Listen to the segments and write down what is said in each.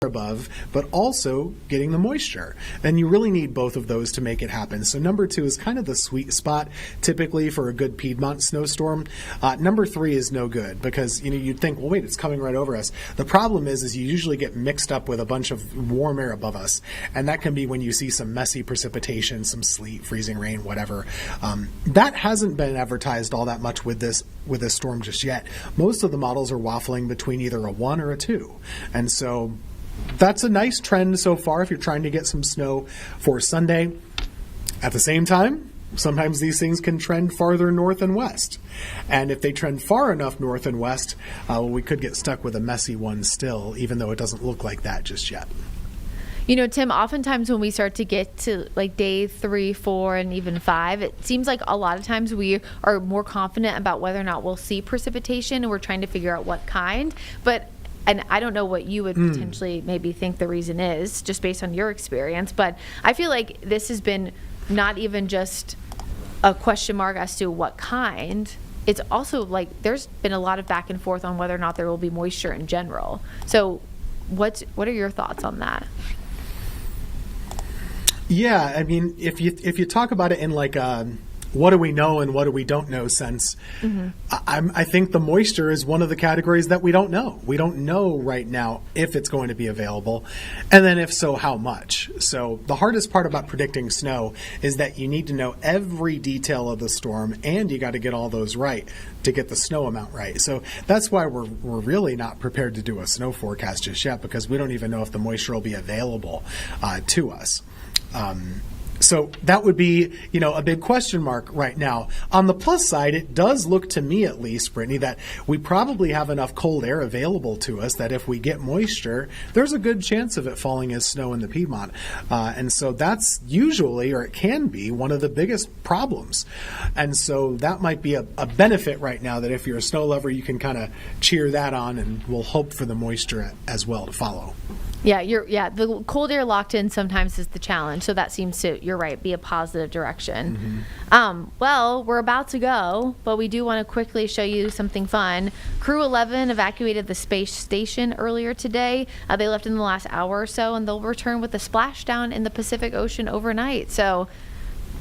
above, but also getting the moisture. And you really need both of those to make it happen. So number 2 is kind of the sweet spot typically for a good Piedmont snowstorm. Number 3 is no good because you'd think, well, wait, it's coming right over us. The problem is you usually get mixed up with a bunch of warm air above us, and that can be when you see some messy precipitation, some sleet, freezing rain, whatever. That hasn't been advertised all that much with this storm just yet. Most of the models are waffling between either a 1 or a 2, and so that's a nice trend so far if you're trying to get some snow for Sunday. At the same time, sometimes these things can trend farther north and west. And if they trend far enough north and west, we could get stuck with a messy one still, even though it doesn't look like that just yet. Tim, oftentimes when we start to get to like day 3, 4, and even 5, it seems like a lot of times we are more confident about whether or not we'll see precipitation, and we're trying to figure out what kind. And I don't know what you would potentially maybe think the reason is, just based on your experience, but I feel like this has been not even just a question mark as to what kind. It's also like there's been a lot of back and forth on whether or not there will be moisture in general. So what are your thoughts on that? Yeah, I mean, if you talk about it in like what do we know and what do we don't know sense, I think the moisture is one of the categories that we don't know. We don't know right now if it's going to be available, and then if so, how much. So the hardest part about predicting snow is that you need to know every detail of the storm, and you got to get all those right to get the snow amount right. So that's why we're really not prepared to do a snow forecast just yet, because we don't even know if the moisture will be available to us. So that would be, a big question mark right now. On the plus side, it does look to me at least, Brittany, that we probably have enough cold air available to us that if we get moisture, there's a good chance of it falling as snow in the Piedmont. And so that's usually, or it can be, one of the biggest problems. And so that might be a benefit right now, that if you're a snow lover, you can kind of cheer that on, and we'll hope for the moisture as well to follow. Yeah, the cold air locked in sometimes is the challenge. So that seems to, you're right, be a positive direction. Well, we're about to go, but we do want to quickly show you something fun. Crew 11 evacuated the space station earlier today. They left in the last hour or so, and they'll return with a splashdown in the Pacific Ocean overnight. So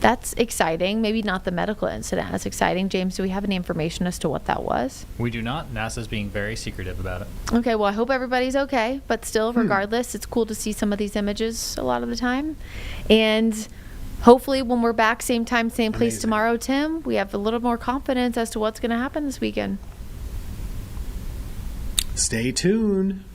that's exciting. Maybe not the medical incident as exciting. James, do we have any information as to what that was? We do not. NASA's being very secretive about it. Okay, well, I hope everybody's okay. But still, regardless, it's cool to see some of these images a lot of the time. And hopefully when we're back, same time, same place tomorrow, Tim, we have a little more confidence as to what's going to happen this weekend. Stay tuned.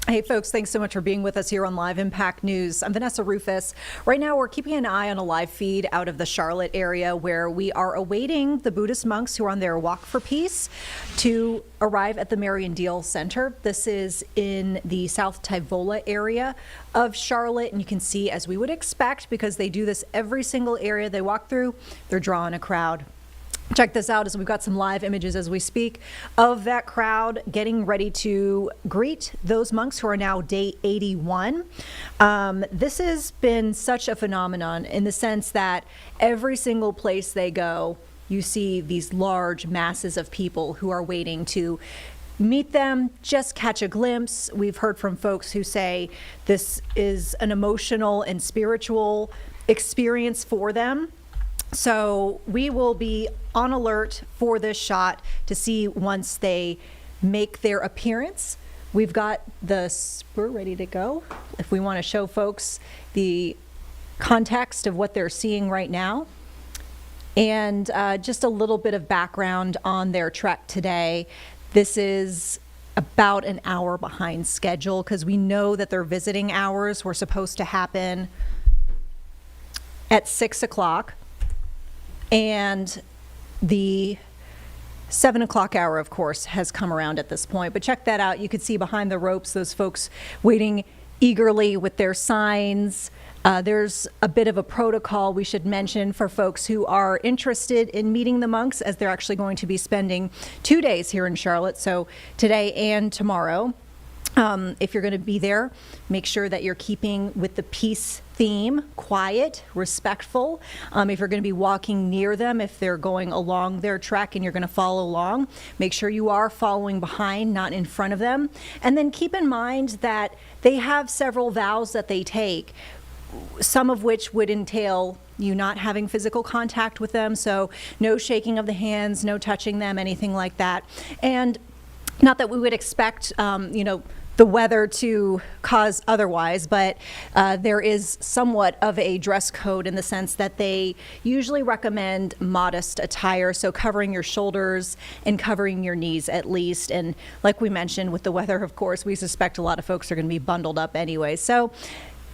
Hey folks, thanks so much for being with us here on Live Impact News. I'm Vanessa Rufus. Right now we're keeping an eye on a live feed out of the Charlotte area where we are awaiting the Buddhist monks who are on their walk for peace to arrive at the Marion Deal Center. This is in the South Tyvola area of Charlotte, and you can see, as we would expect, because they do this every single area they walk through, they're drawing a crowd. Check this out as we've got some live images as we speak of that crowd getting ready to greet those monks who are now day 81. This has been such a phenomenon in the sense that every single place they go, you see these large masses of people who are waiting to meet them, just catch a glimpse. We've heard from folks who say this is an emotional and spiritual experience for them. So we will be on alert for this shot to see once they make their appearance. We've got we're ready to go. If we want to show folks the context of what they're seeing right now. And just a little bit of background on their trek today. This is about an hour behind schedule because we know that their visiting hours were supposed to happen at 6 o'clock. And the 7 o'clock hour, of course, has come around at this point. But check that out. You could see behind the ropes those folks waiting eagerly with their signs. There's a bit of a protocol we should mention for folks who are interested in meeting the monks, as they're actually going to be spending 2 days here in Charlotte, so today and tomorrow. If you're going to be there, make sure that you're keeping with the peace theme, quiet, respectful. If you're going to be walking near them, if they're going along their trek and you're going to follow along, make sure you are following behind, not in front of them. And then keep in mind that they have several vows that they take, some of which would entail you not having physical contact with them. So no shaking of the hands, no touching them, anything like that. And not that we would expect, the weather to cause otherwise, but there is somewhat of a dress code in the sense that they usually recommend modest attire, so covering your shoulders and covering your knees at least. And like we mentioned, with the weather, of course, we suspect a lot of folks are going to be bundled up anyway. So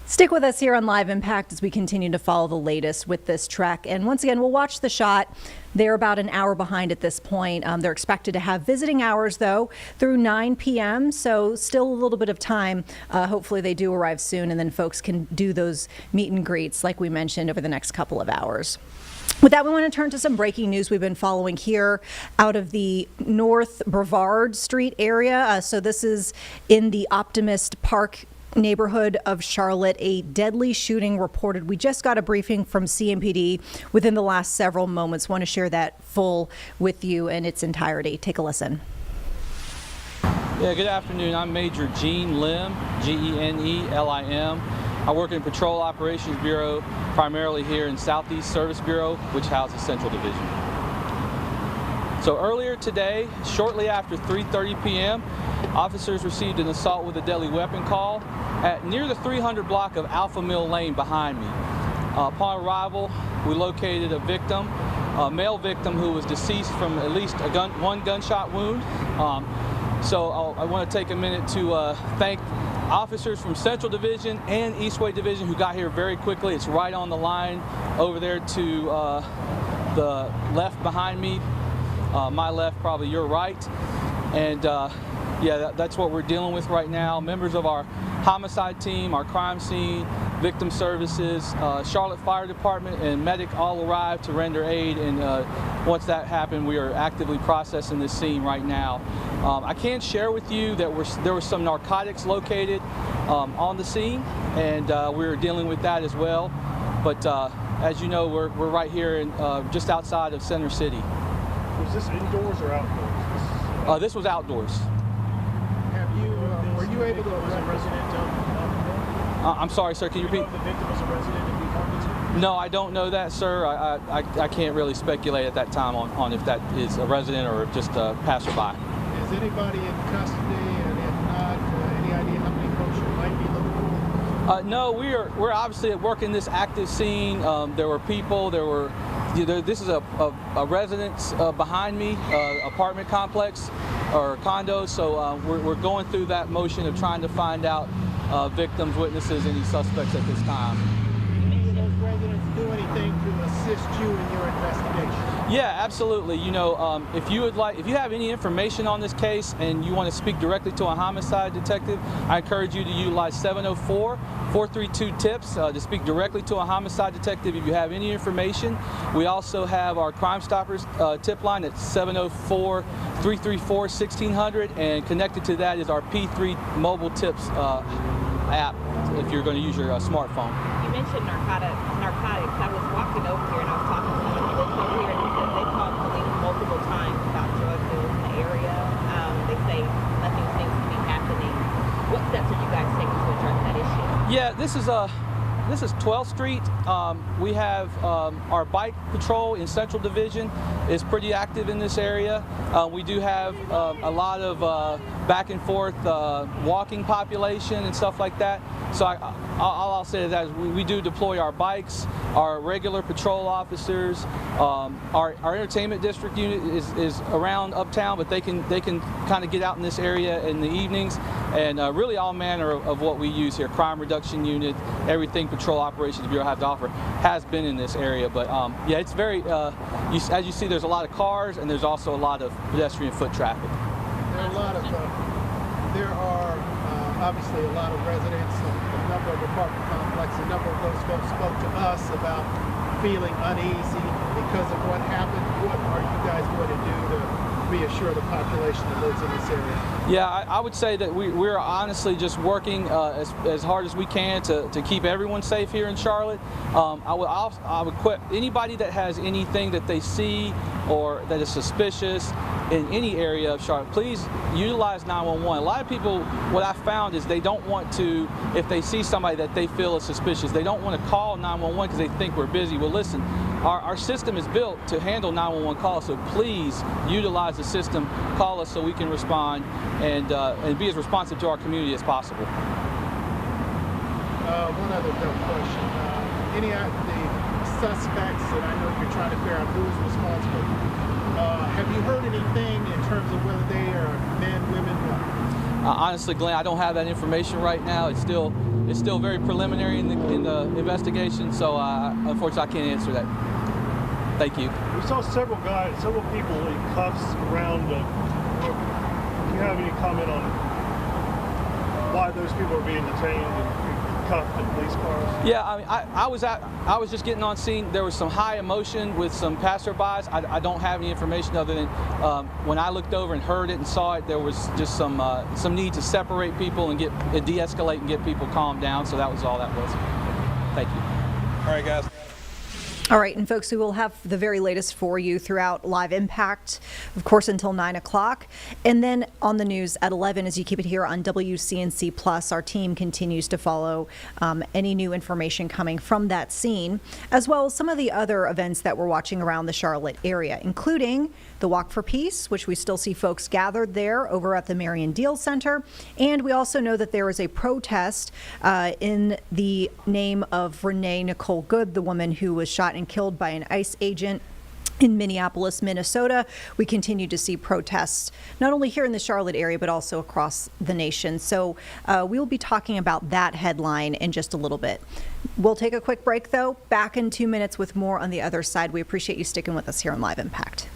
stick with us here on Live Impact as we continue to follow the latest with this trek. And once again, we'll watch the shot. They're about an hour behind at this point. They're expected to have visiting hours, though, through 9 p.m., so still a little bit of time. Hopefully they do arrive soon, and then folks can do those meet and greets, like we mentioned, over the next couple of hours. With that, we want to turn to some breaking news we've been following here out of the North Brevard Street area. So this is in the Optimist Park neighborhood of Charlotte. A deadly shooting reported. We just got a briefing from CMPD within the last several moments. Want to share that full with you in its entirety. Take a listen. Yeah, good afternoon. I'm Major Gene Lim, Genelim. I work in Patrol Operations Bureau, primarily here in Southeast Service Bureau, which houses Central Division. So earlier today, shortly after 3:30 p.m., officers received an assault with a deadly weapon call at near the 300 block of Alpha Mill Lane behind me. Upon arrival, we located a victim, a male victim who was deceased from at least one gunshot wound. So I want to take a minute to thank officers from Central Division and Eastway Division who got here very quickly. It's right on the line over there to the left behind me. My left, probably your right. And yeah, that's what we're dealing with right now. Members of our homicide team, our crime scene, victim services, Charlotte Fire Department, and medic all arrived to render aid. And once that happened, we are actively processing this scene right now. I can share with you that there were some narcotics located on the scene, and we're dealing with that as well. But as you know, we're right here in just outside of Center City. Was this indoors or outdoors? This was outdoors. Were you able to arrest a resident of I'm sorry, sir, can you repeat? know if the victim was a resident of New Farmington? No, I don't know that, sir. I can't really speculate at that time on if that is a resident or just a passerby. Is anybody in custody, and if not, any idea how many folks you might be looking for? No, we're obviously working this active scene. There were people, this is a residence behind me, apartment complex. or condos. So we're going through that motion of trying to find out victims, witnesses, any suspects at this time. Did any of those residents do anything to assist you in your investigation? Yeah, absolutely. You know, if you have any information on this case and you want to speak directly to a homicide detective, I encourage you to utilize 704-432-TIPS to speak directly to a homicide detective if you have any information. We also have our Crime Stoppers tip line at 704-334-1600, and connected to that is our P3 mobile tips app if you're going to use your smartphone. You mentioned narcotics. I was walking over here and I was talking to someone who lives over here, and he said they called police multiple times about drug deals in the area. They say nothing seems to be happening. What steps are you guys taking to address that issue? Yeah, this is 12th Street. We have our bike patrol in Central Division is pretty active in this area. We do have a lot of back and forth walking population and stuff like that. So all I'll say is that we do deploy our bikes, our regular patrol officers. Our entertainment district unit is around uptown, but they can kind of get out in this area in the evenings, and really all manner of what we use here. Crime reduction unit, everything Patrol Operations Bureau have to offer has been in this area. But yeah, it's very, as you see, there's a lot of cars and there's also a lot of pedestrian foot traffic. There are obviously a lot of residents, a number of apartment complexes, a number of those folks spoke to us about feeling uneasy because of what happened. What are you guys going to do to reassure the population that lives in this area? Yeah, I would say that we're honestly just working as hard as we can to keep everyone safe here in Charlotte. I would quit anybody that has anything that they see or that is suspicious in any area of Charlotte, please utilize 911. A lot of people, what I found is they don't want to, if they see somebody that they feel is suspicious, they don't want to call 911 because they think we're busy. Well, listen, our system is built to handle 911 calls, so please utilize the system, call us so we can respond and be as responsive to our community as possible. One other dumb question. Any of the suspects, and I know you're trying to figure out who's responsible, have you heard anything in terms of whether they are men, women, what? Honestly, Glenn, I don't have that information right now. It's still very preliminary in the investigation, so unfortunately I can't answer that. Thank you. We saw several people in cuffs around. Do you have any comment on why those people are being detained and cuffed in police cars? Yeah, I mean, I was just getting on scene. There was some high emotion with some passerbys. I don't have any information other than when I looked over and heard it and saw it, there was just some need to separate people and de-escalate and get people calmed down. So that was all that was. Thank you. All right, guys. All right, and folks, we will have the very latest for you throughout Live Impact, of course, until 9 o'clock. And then on the news at 11, as you keep it here on WCNC Plus, our team continues to follow any new information coming from that scene, as well as some of the other events that we're watching around the Charlotte area, including the Walk for Peace, which we still see folks gathered there over at the Marion Deal Center. And we also know that there is a protest in the name of Renee Nicole Good, the woman who was shot and killed by an ICE agent in Minneapolis, Minnesota. We continue to see protests not only here in the Charlotte area, but also across the nation. So we will be talking about that headline in just a little bit. We'll take a quick break, though. Back in 2 minutes with more on the other side. We appreciate you sticking with us here on Live Impact.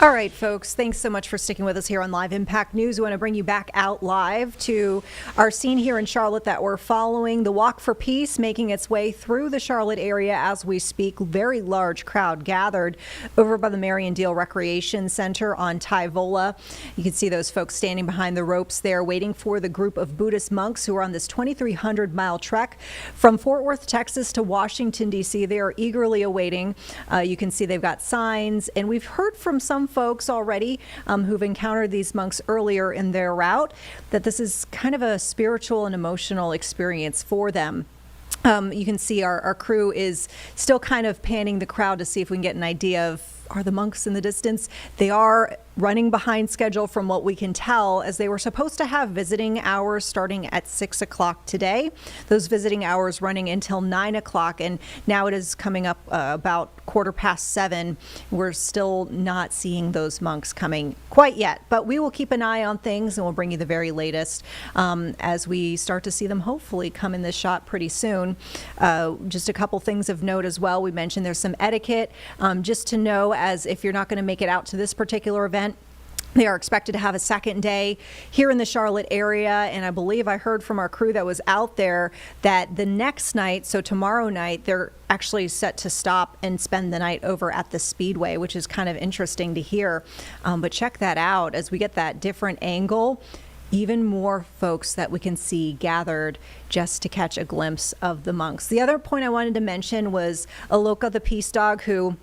All right, folks, thanks so much for sticking with us here on Live Impact News. We want to bring you back out live to our scene here in Charlotte that we're following. The Walk for Peace making its way through the Charlotte area as we speak. Very large crowd gathered over by the Marion Deal Recreation Center on Tyvola. You can see those folks standing behind the ropes there waiting for the group of Buddhist monks who are on this 2,300-mile trek from Fort Worth, Texas to Washington, D.C. They are eagerly awaiting. You can see they've got signs, and we've heard from some folks already who've encountered these monks earlier in their route that this is kind of a spiritual and emotional experience for them. You can see our crew is still kind of panning the crowd to see if we can get an idea of, are the monks in the distance? They are running behind schedule from what we can tell, as they were supposed to have visiting hours starting at 6 o'clock today. Those visiting hours running until 9 o'clock, and now it is coming up about 7:15. We're still not seeing those monks coming quite yet, but we will keep an eye on things and we'll bring you the very latest as we start to see them hopefully come in this shot pretty soon. Just a couple things of note as well. We mentioned there's some etiquette just to know, as if you're not going to make it out to this particular event. They are expected to have a second day here in the Charlotte area, and I believe I heard from our crew that was out there that the next night, so tomorrow night, they're actually set to stop and spend the night over at the Speedway, which is kind of interesting to hear. But check that out as we get that different angle. Even more folks that we can see gathered just to catch a glimpse of the monks. The other point I wanted to mention was Aloka, the peace dog, who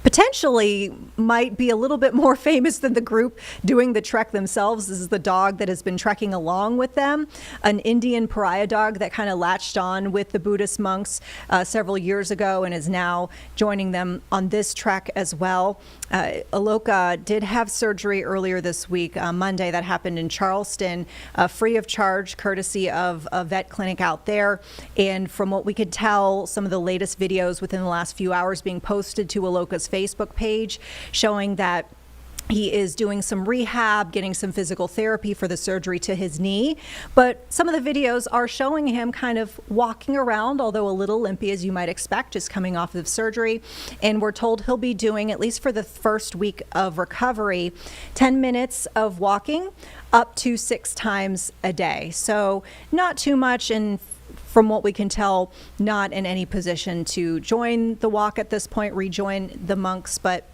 potentially might be a little bit more famous than the group doing the trek themselves. This is the dog that has been trekking along with them, an Indian pariah dog that kind of latched on with the Buddhist monks several years ago and is now joining them on this trek as well. Aloka did have surgery earlier this week, Monday, that happened in Charleston, free of charge, courtesy of a vet clinic out there. And from what we could tell, some of the latest videos within the last few hours being posted to Aloka's Facebook page showing that he is doing some rehab, getting some physical therapy for the surgery to his knee. But some of the videos are showing him kind of walking around, although a little limpy, as you might expect, just coming off of surgery. And we're told he'll be doing, at least for the first week of recovery, 10 minutes of walking up to 6 times a day. So not too much, and from what we can tell, not in any position to join the walk at this point, rejoin the monks, but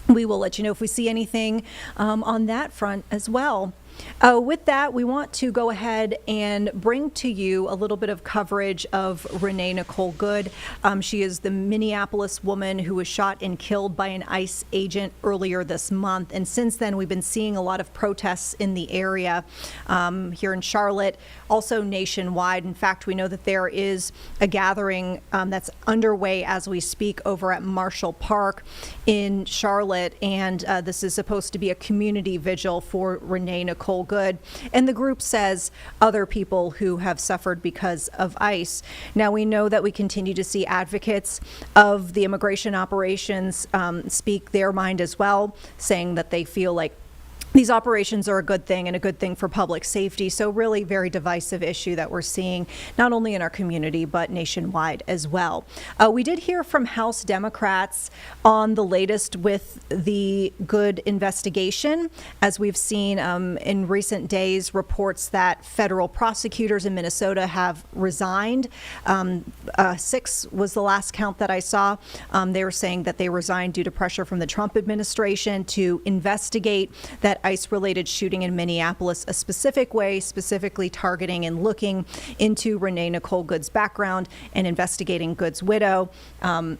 we will let you know if we see anything on that front as well. With that, we want to go ahead and bring to you a little bit of coverage of Renee Nicole Good. She is the Minneapolis woman who was shot and killed by an ICE agent earlier this month. And since then, we've been seeing a lot of protests in the area here in Charlotte, also nationwide. In fact, we know that there is a gathering that's underway as we speak over at Marshall Park in Charlotte. And this is supposed to be a community vigil for Renee Nicole Good, and the group says other people who have suffered because of ICE. Now, we know that we continue to see advocates of the immigration operations speak their mind as well, saying that they feel like these operations are a good thing and a good thing for public safety. So really very divisive issue that we're seeing not only in our community but nationwide as well. We did hear from House Democrats on the latest with the Good investigation. As we've seen in recent days, reports that federal prosecutors in Minnesota have resigned. 6 was the last count that I saw. They were saying that they resigned due to pressure from the Trump administration to investigate that ICE-related shooting in Minneapolis a specific way, specifically targeting and looking into Renee Nicole Good's background and investigating Good's widow. And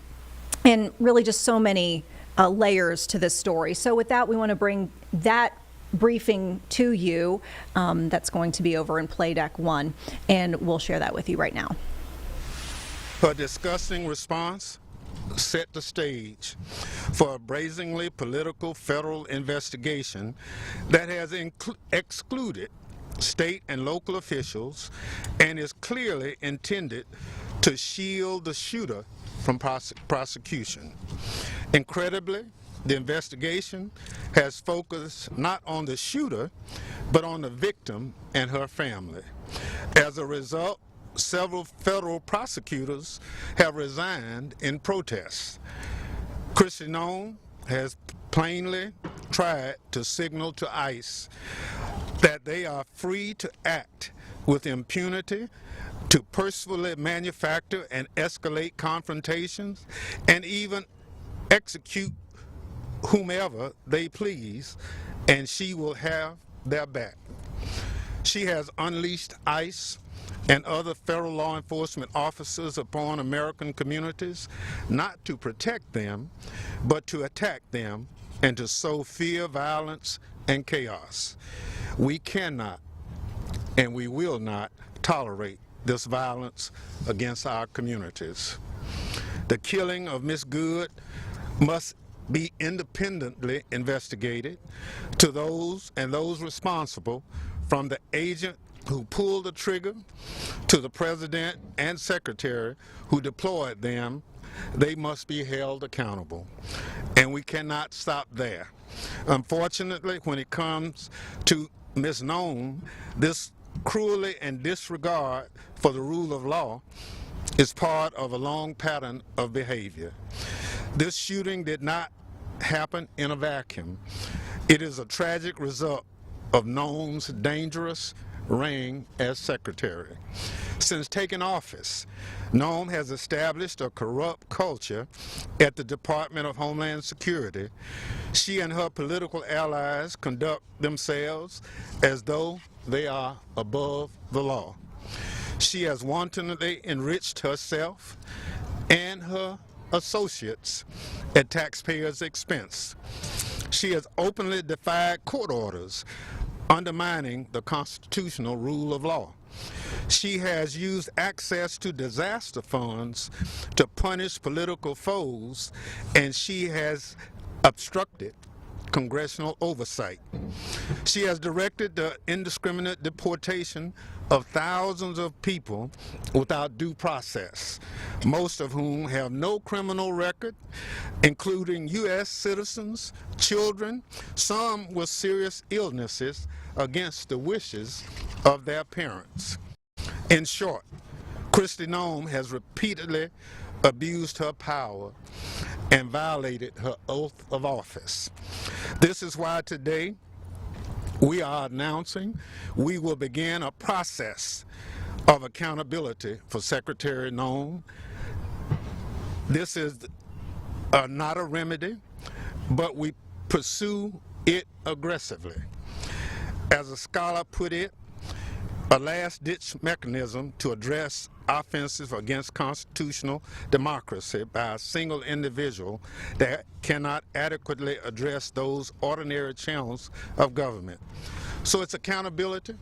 really just so many layers to this story. So with that, we want to bring that briefing to you. That's going to be over in Play Deck 1, and we'll share that with you right now. Her disgusting response set the stage for a brazenly political federal investigation that has excluded state and local officials and is clearly intended to shield the shooter from prosecution. Incredibly, the investigation has focused not on the shooter, but on the victim and her family. As a result, several federal prosecutors have resigned in protest. Kristi Noem, has plainly tried to signal to ICE that they are free to act with impunity, to purposefully manufacture and escalate confrontations, and even execute whomever they please, and she will have their back. She has unleashed ICE and other federal law enforcement officers upon American communities, not to protect them, but to attack them and to sow fear, violence, and chaos. We cannot and we will not tolerate this violence against our communities. The killing of Miss Good must be independently investigated to those responsible, from the agent who pulled the trigger to the president and secretary who deployed them. They must be held accountable. And we cannot stop there. Unfortunately, when it comes to Ms. Nome, this cruelty and disregard for the rule of law is part of a long pattern of behavior. This shooting did not happen in a vacuum. It is a tragic result of Nome's dangerous reign as secretary. Since taking office, Nome has established a corrupt culture at the Department of Homeland Security. She and her political allies conduct themselves as though they are above the law. She has wantonly enriched herself and her associates at taxpayers' expense. She has openly defied court orders, undermining the constitutional rule of law. She has used access to disaster funds to punish political foes, and she has obstructed congressional oversight. She has directed the indiscriminate deportation of thousands of people without due process, most of whom have no criminal record, including U.S. citizens, children, some with serious illnesses against the wishes of their parents. In short, Kristi Noem has repeatedly abused her power and violated her oath of office. This is why today we are announcing we will begin a process of accountability for Secretary Noem. This is not a remedy, but we pursue it aggressively. As a scholar put it, a last-ditch mechanism to address offenses against constitutional democracy by a single individual that cannot adequately address those ordinary channels of government. So it's accountability.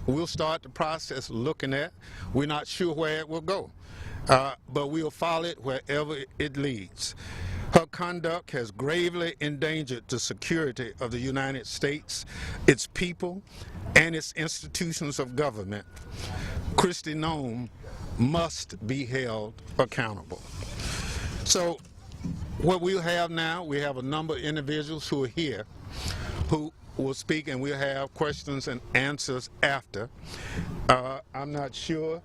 We'll start the process looking at. We're not sure where it will go, but we'll follow it wherever it leads. Her conduct has gravely endangered the security of the United States, its people, and its institutions of government. Kristi Noem must be held accountable. So what we'll have now, we have a number of individuals who are here who will speak, and we'll have questions and answers after. I'm not sure.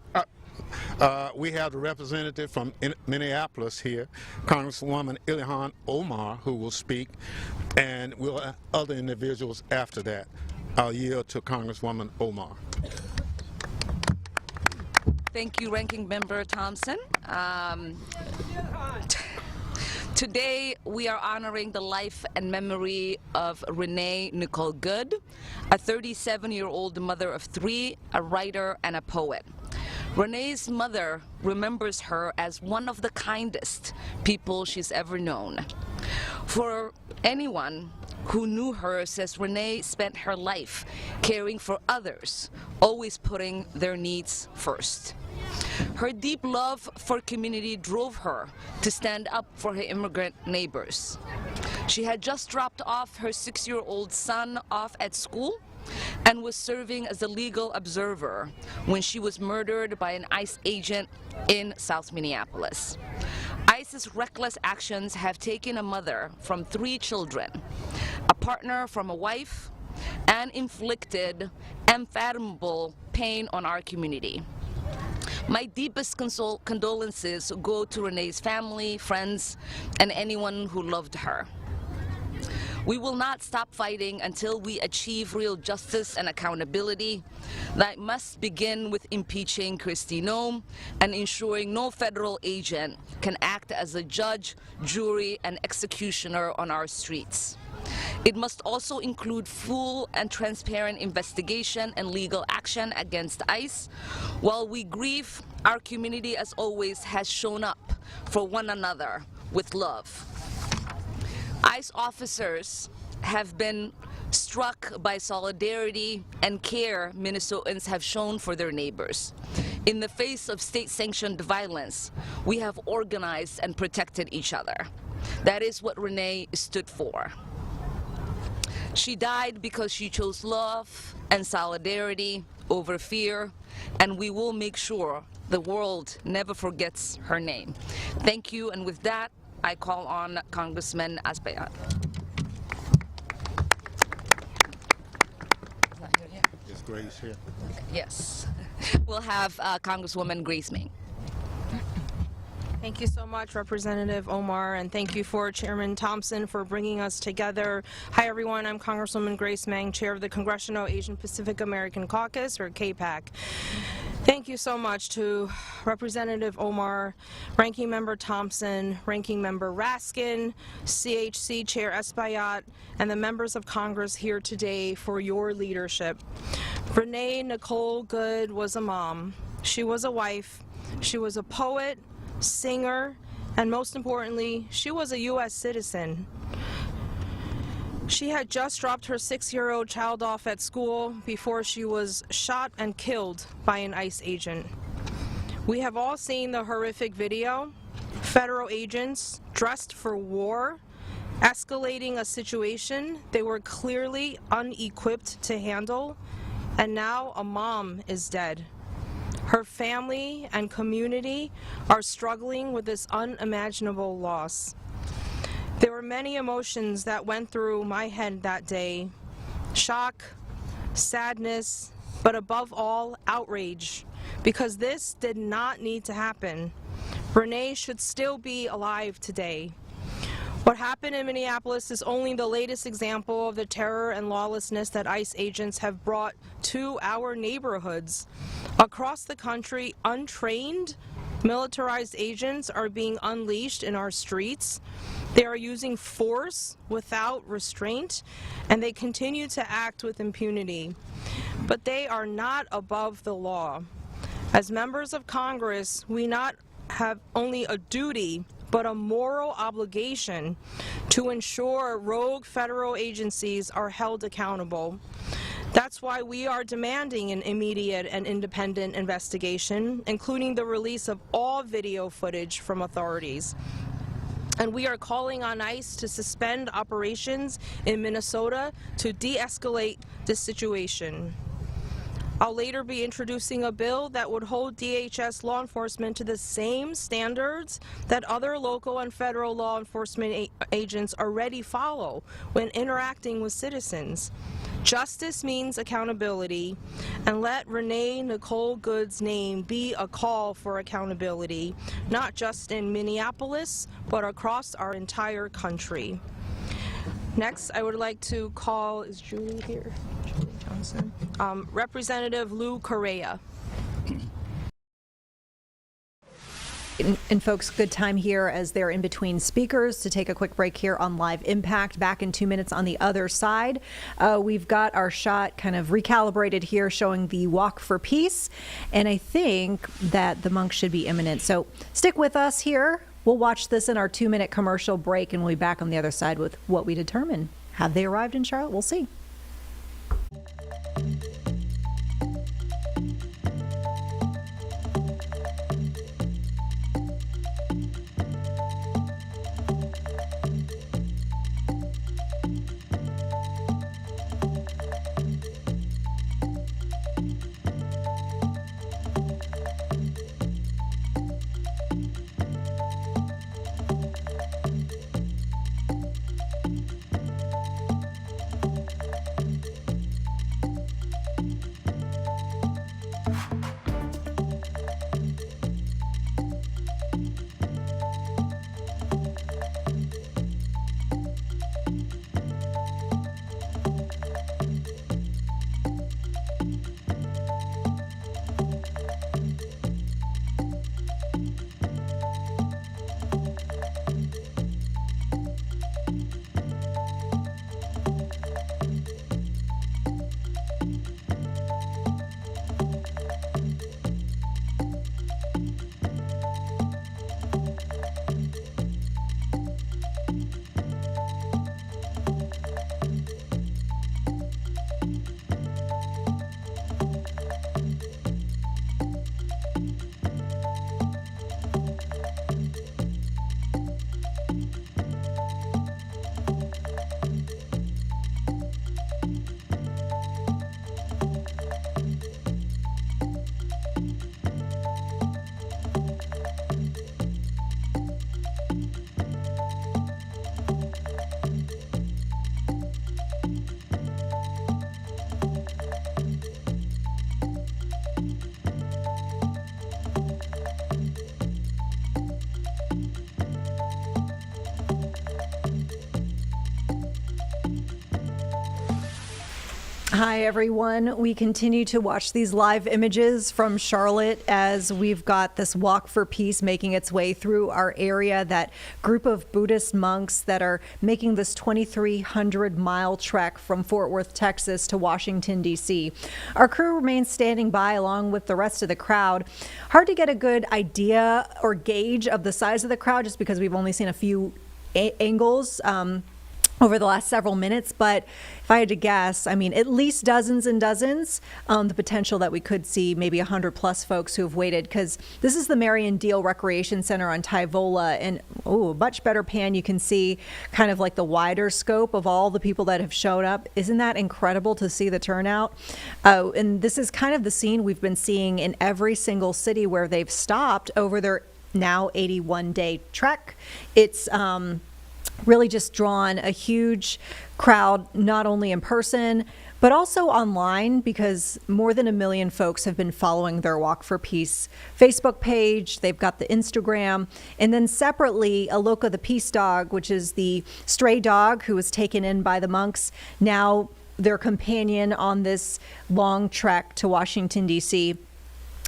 We have the representative from Minneapolis here, Congresswoman Ilhan Omar, who will speak, and we'll have other individuals after that. I'll yield to Congresswoman Omar. Thank you, Ranking Member Thompson. Today, we are honoring the life and memory of Renee Nicole Good, a 37-year-old mother of three, a writer, and a poet. Renee's mother remembers her as one of the kindest people she's ever known. For anyone who knew her, says Renee spent her life caring for others, always putting their needs first. Her deep love for community drove her to stand up for her immigrant neighbors. She had just dropped off her 6-year-old son off at school and was serving as a legal observer when she was murdered by an ICE agent in South Minneapolis. ICE's reckless actions have taken a mother from 3 children, a partner from a wife, and inflicted unfathomable pain on our community. My deepest condolences go to Renee's family, friends, and anyone who loved her. We will not stop fighting until we achieve real justice and accountability. That must begin with impeaching Kristi Noem and ensuring no federal agent can act as a judge, jury, and executioner on our streets. It must also include full and transparent investigation and legal action against ICE. While we grieve, our community, as always, has shown up for one another with love. ICE officers have been struck by solidarity and care Minnesotans have shown for their neighbors. In the face of state-sanctioned violence, we have organized and protected each other. That is what Renee stood for. She died because she chose love and solidarity over fear, and we will make sure the world never forgets her name. Thank you, and with that, I call on Congressman Azbayat. Is Grace here? Yes. We'll have Congresswoman Grace Meng. Thank you so much, Representative Omar, and thank you for Chairman Thompson for bringing us together. Hi, everyone. I'm Congresswoman Grace Meng, Chair of the Congressional Asian Pacific American Caucus, or CAPAC. Thank you so much to Representative Omar, Ranking Member Thompson, Ranking Member Raskin, CHC Chair Espaillat, and the members of Congress here today for your leadership. Renee Nicole Good was a mom. She was a wife. She was a poet, singer, and most importantly, she was a U.S. citizen. She had just dropped her 6-year-old child off at school before she was shot and killed by an ICE agent. We have all seen the horrific video. Federal agents dressed for war, escalating a situation they were clearly unequipped to handle, and now a mom is dead. Her family and community are struggling with this unimaginable loss. There were many emotions that went through my head that day. Shock, sadness, but above all, outrage, because this did not need to happen. Renee should still be alive today. What happened in Minneapolis is only the latest example of the terror and lawlessness that ICE agents have brought to our neighborhoods. Across the country, untrained, militarized agents are being unleashed in our streets. They are using force without restraint, and they continue to act with impunity. But they are not above the law. As members of Congress, we not have only a duty, but a moral obligation to ensure rogue federal agencies are held accountable. That's why we are demanding an immediate and independent investigation, including the release of all video footage from authorities. And we are calling on ICE to suspend operations in Minnesota to de-escalate this situation. I'll later be introducing a bill that would hold DHS law enforcement to the same standards that other local and federal law enforcement agents already follow when interacting with citizens. Justice means accountability, and let Renee Nicole Good's name be a call for accountability, not just in Minneapolis, but across our entire country. Next, I would like to call, is Julie here? Julie Johnson. Representative Lou Correa. And folks, good time here as they're in between speakers to take a quick break here on Live Impact. Back in 2 minutes on the other side. We've got our shot kind of recalibrated here showing the walk for peace. And I think that the monks should be imminent. So stick with us here. We'll watch this in our 2-minute commercial break and we'll be back on the other side with what we determine. Have they arrived in Charlotte? We'll see. Hi, everyone. We continue to watch these live images from Charlotte as we've got this Walk for Peace making its way through our area, that group of Buddhist monks that are making this 2,300-mile trek from Fort Worth, Texas to Washington, D.C. Our crew remains standing by along with the rest of the crowd. Hard to get a good idea or gauge of the size of the crowd just because we've only seen a few angles over the last several minutes, but if I had to guess, I mean, at least dozens and dozens, the potential that we could see maybe 100 plus folks who have waited, because this is the Marion Deal Recreation Center on Tyvola, and much better pan. You can see kind of like the wider scope of all the people that have showed up. Isn't that incredible to see the turnout? And this is kind of the scene we've been seeing in every single city where they've stopped over their now 81-day trek. It's really just drawn a huge crowd, not only in person, but also online, because more than 1 million folks have been following their Walk for Peace Facebook page. They've got the Instagram. And then separately, Aloka the Peace Dog, which is the stray dog who was taken in by the monks, now their companion on this long trek to Washington, D.C.,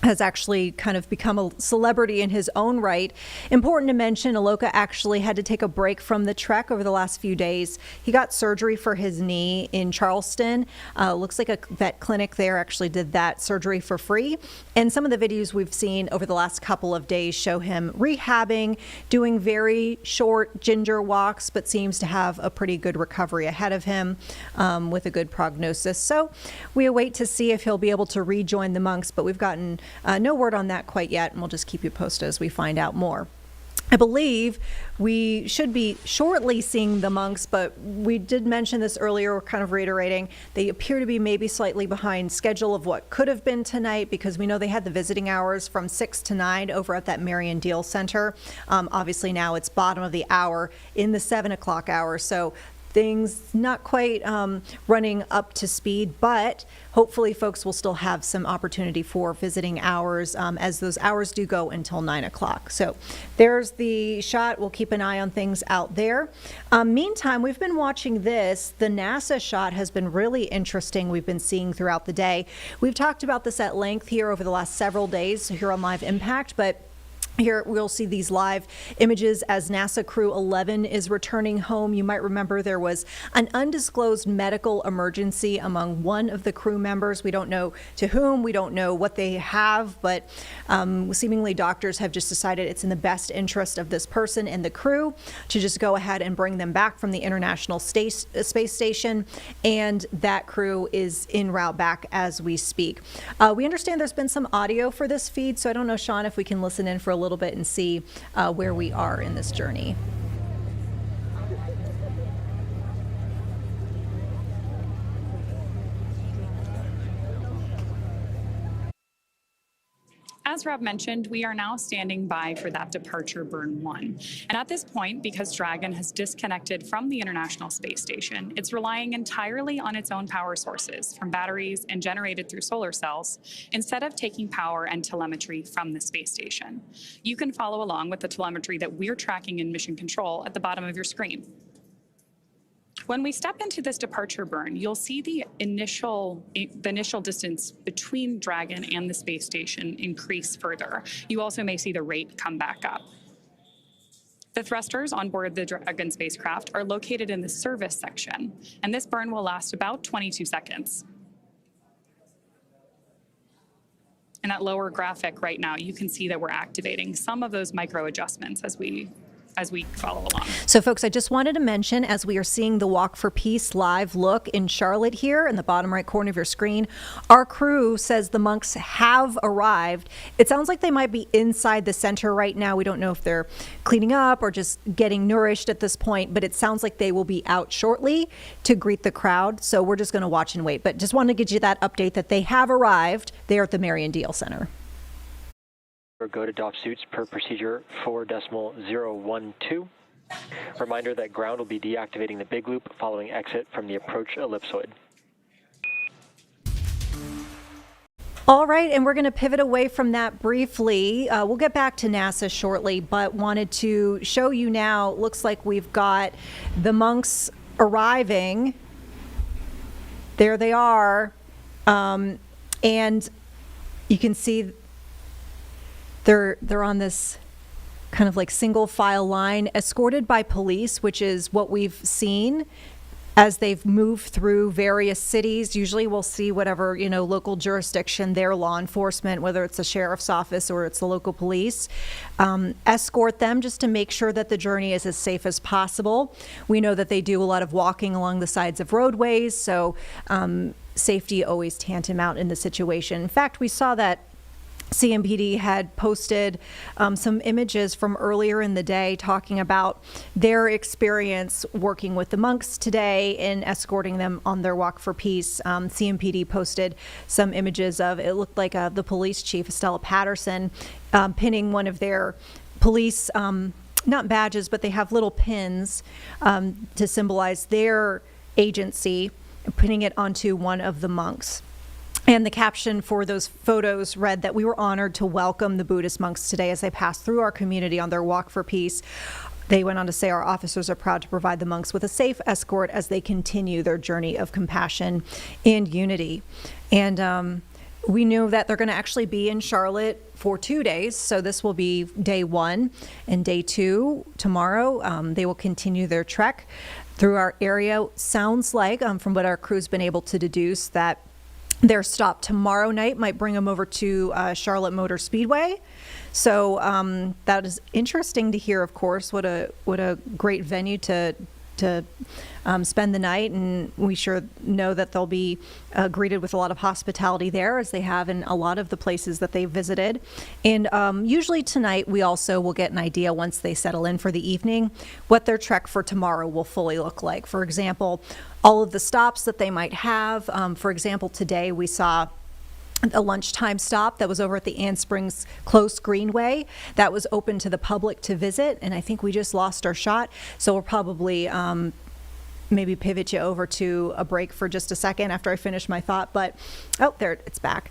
has actually kind of become a celebrity in his own right. Important to mention, Aloka actually had to take a break from the trek over the last few days. He got surgery for his knee in Charleston. Looks like a vet clinic there actually did that surgery for free. And some of the videos we've seen over the last couple of days show him rehabbing, doing very short ginger walks, but seems to have a pretty good recovery ahead of him with a good prognosis. So we await to see if he'll be able to rejoin the monks, but we've gotten no word on that quite yet, and we'll just keep you posted as we find out more. I believe we should be shortly seeing the monks, but we did mention this earlier. We're kind of reiterating. They appear to be maybe slightly behind schedule of what could have been tonight, because we know they had the visiting hours from 6 to 9 over at that Marion Deal Center. Obviously now it's bottom of the hour in the 7 o'clock hour. So things not quite running up to speed, but hopefully folks will still have some opportunity for visiting hours as those hours do go until 9 o'clock. So there's the shot. We'll keep an eye on things out there. Meantime, we've been watching this. The NASA shot has been really interesting. We've been seeing throughout the day. We've talked about this at length here over the last several days here on Live Impact, but here we'll see these live images as NASA Crew 11 is returning home. You might remember there was an undisclosed medical emergency among one of the crew members. We don't know to whom, we don't know what they have, but seemingly doctors have just decided it's in the best interest of this person and the crew to just go ahead and bring them back from the International Space Station, and that crew is en route back as we speak. We understand there's been some audio for this feed, so I don't know, Sean, if we can listen in for a little bit and see where we are in this journey. As Rob mentioned, we are now standing by for that departure burn 1. And at this point, because Dragon has disconnected from the International Space Station, it's relying entirely on its own power sources from batteries and generated through solar cells, instead of taking power and telemetry from the space station. You can follow along with the telemetry that we're tracking in Mission Control at the bottom of your screen. When we step into this departure burn, you'll see the initial distance between Dragon and the space station increase further. You also may see the rate come back up. The thrusters on board the Dragon spacecraft are located in the service section, and this burn will last about 22 seconds. In that lower graphic right now, you can see that we're activating some of those micro adjustments as we follow along. So folks, I just wanted to mention, as we are seeing the Walk for Peace live look in Charlotte here in the bottom right corner of your screen, our crew says the monks have arrived. It sounds like they might be inside the center right now. We don't know if they're cleaning up or just getting nourished at this point, but it sounds like they will be out shortly to greet the crowd. So we're just going to watch and wait. But just wanted to give you that update that they have arrived there at the Marion Deal Center. Go to doff suits per procedure 4.012. Reminder that ground will be deactivating the big loop following exit from the approach ellipsoid. All right, and we're going to pivot away from that briefly. We'll get back to NASA shortly, but wanted to show you now, looks like we've got the monks arriving There they are. And you can see they're on this kind of like single file line, escorted by police, which is what we've seen as they've moved through various cities. Usually we'll see whatever, local jurisdiction, their law enforcement, whether it's the sheriff's office or it's the local police, escort them just to make sure that the journey is as safe as possible. We know that they do a lot of walking along the sides of roadways, so safety always tantamount in the situation. In fact, we saw that CMPD had posted some images from earlier in the day talking about their experience working with the monks today and escorting them on their walk for peace. CMPD posted some images of, it looked like the police chief, Estella Patterson, pinning one of their police, not badges, but they have little pins to symbolize their agency, pinning it onto one of the monks. And the caption for those photos read that we were honored to welcome the Buddhist monks today as they passed through our community on their walk for peace. They went on to say, our officers are proud to provide the monks with a safe escort as they continue their journey of compassion and unity. And we knew that they're going to actually be in Charlotte for 2 days. So this will be day 1 and day 2 tomorrow. They will continue their trek through our area. Sounds like, from what our crew's been able to deduce, that their stop tomorrow night might bring them over to Charlotte Motor Speedway. So that is interesting to hear, of course. What a great venue to spend the night, and we sure know that they'll be greeted with a lot of hospitality there, as they have in a lot of the places that they visited. And usually tonight we also will get an idea, once they settle in for the evening, what their trek for tomorrow will fully look like. For example, all of the stops that they might have. For example, today we saw a lunchtime stop that was over at the Ann Springs Close Greenway that was open to the public to visit, and I think we just lost our shot, so we'll probably maybe pivot you over to a break for just a second after I finish my thought. But there, it's back.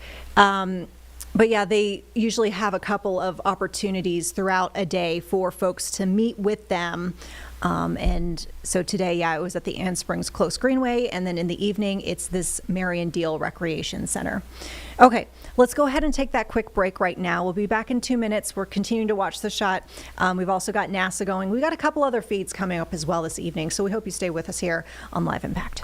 But yeah, they usually have a couple of opportunities throughout a day for folks to meet with them. And so today, it was at the Ann Springs Close Greenway, and then in the evening, it's this Marion Deal Recreation Center. Okay, let's go ahead and take that quick break right now. We'll be back in 2 minutes. We're continuing to watch the shot. We've also got NASA going. We've got a couple other feeds coming up as well this evening, so we hope you stay with us here on Live Impact.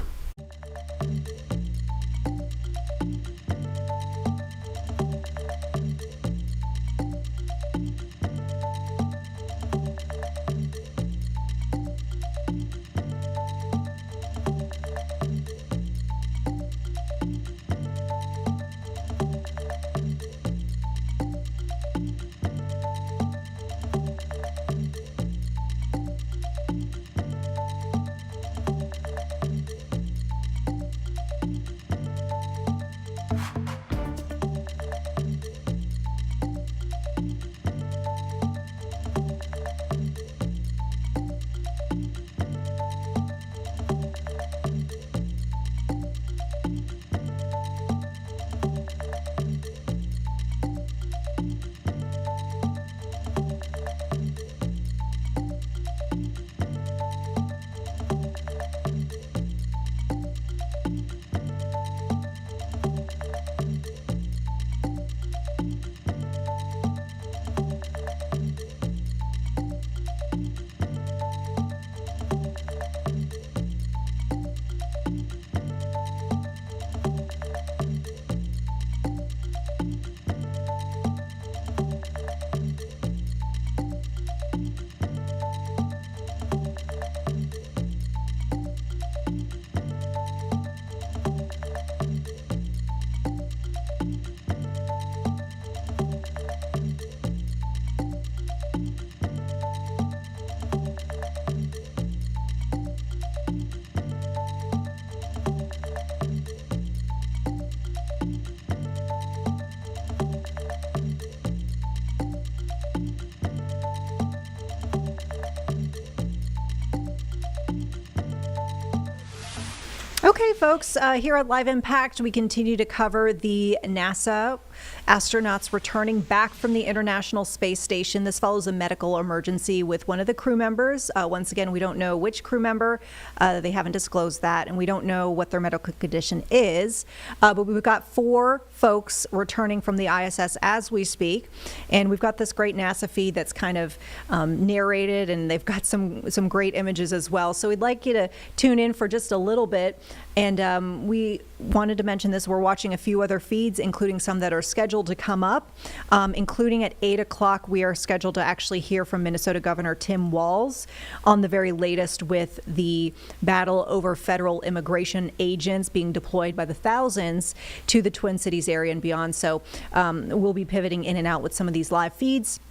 Okay, folks, here at Live Impact, we continue to cover the NASA astronauts returning back from the International Space Station. This follows a medical emergency with one of the crew members. Once again, we don't know which crew member. They haven't disclosed that, and we don't know what their medical condition is. But we've got 4 folks returning from the ISS as we speak, and we've got this great NASA feed that's kind of narrated, and they've got some great images as well. So we'd like you to tune in for just a little bit. And we wanted to mention this. We're watching a few other feeds, including some that are scheduled to come up, including at 8 o'clock. We are scheduled to actually hear from Minnesota Governor Tim Walz on the very latest with the battle over federal immigration agents being deployed by the thousands to the Twin Cities area and beyond. So we'll be pivoting in and out with some of these live feeds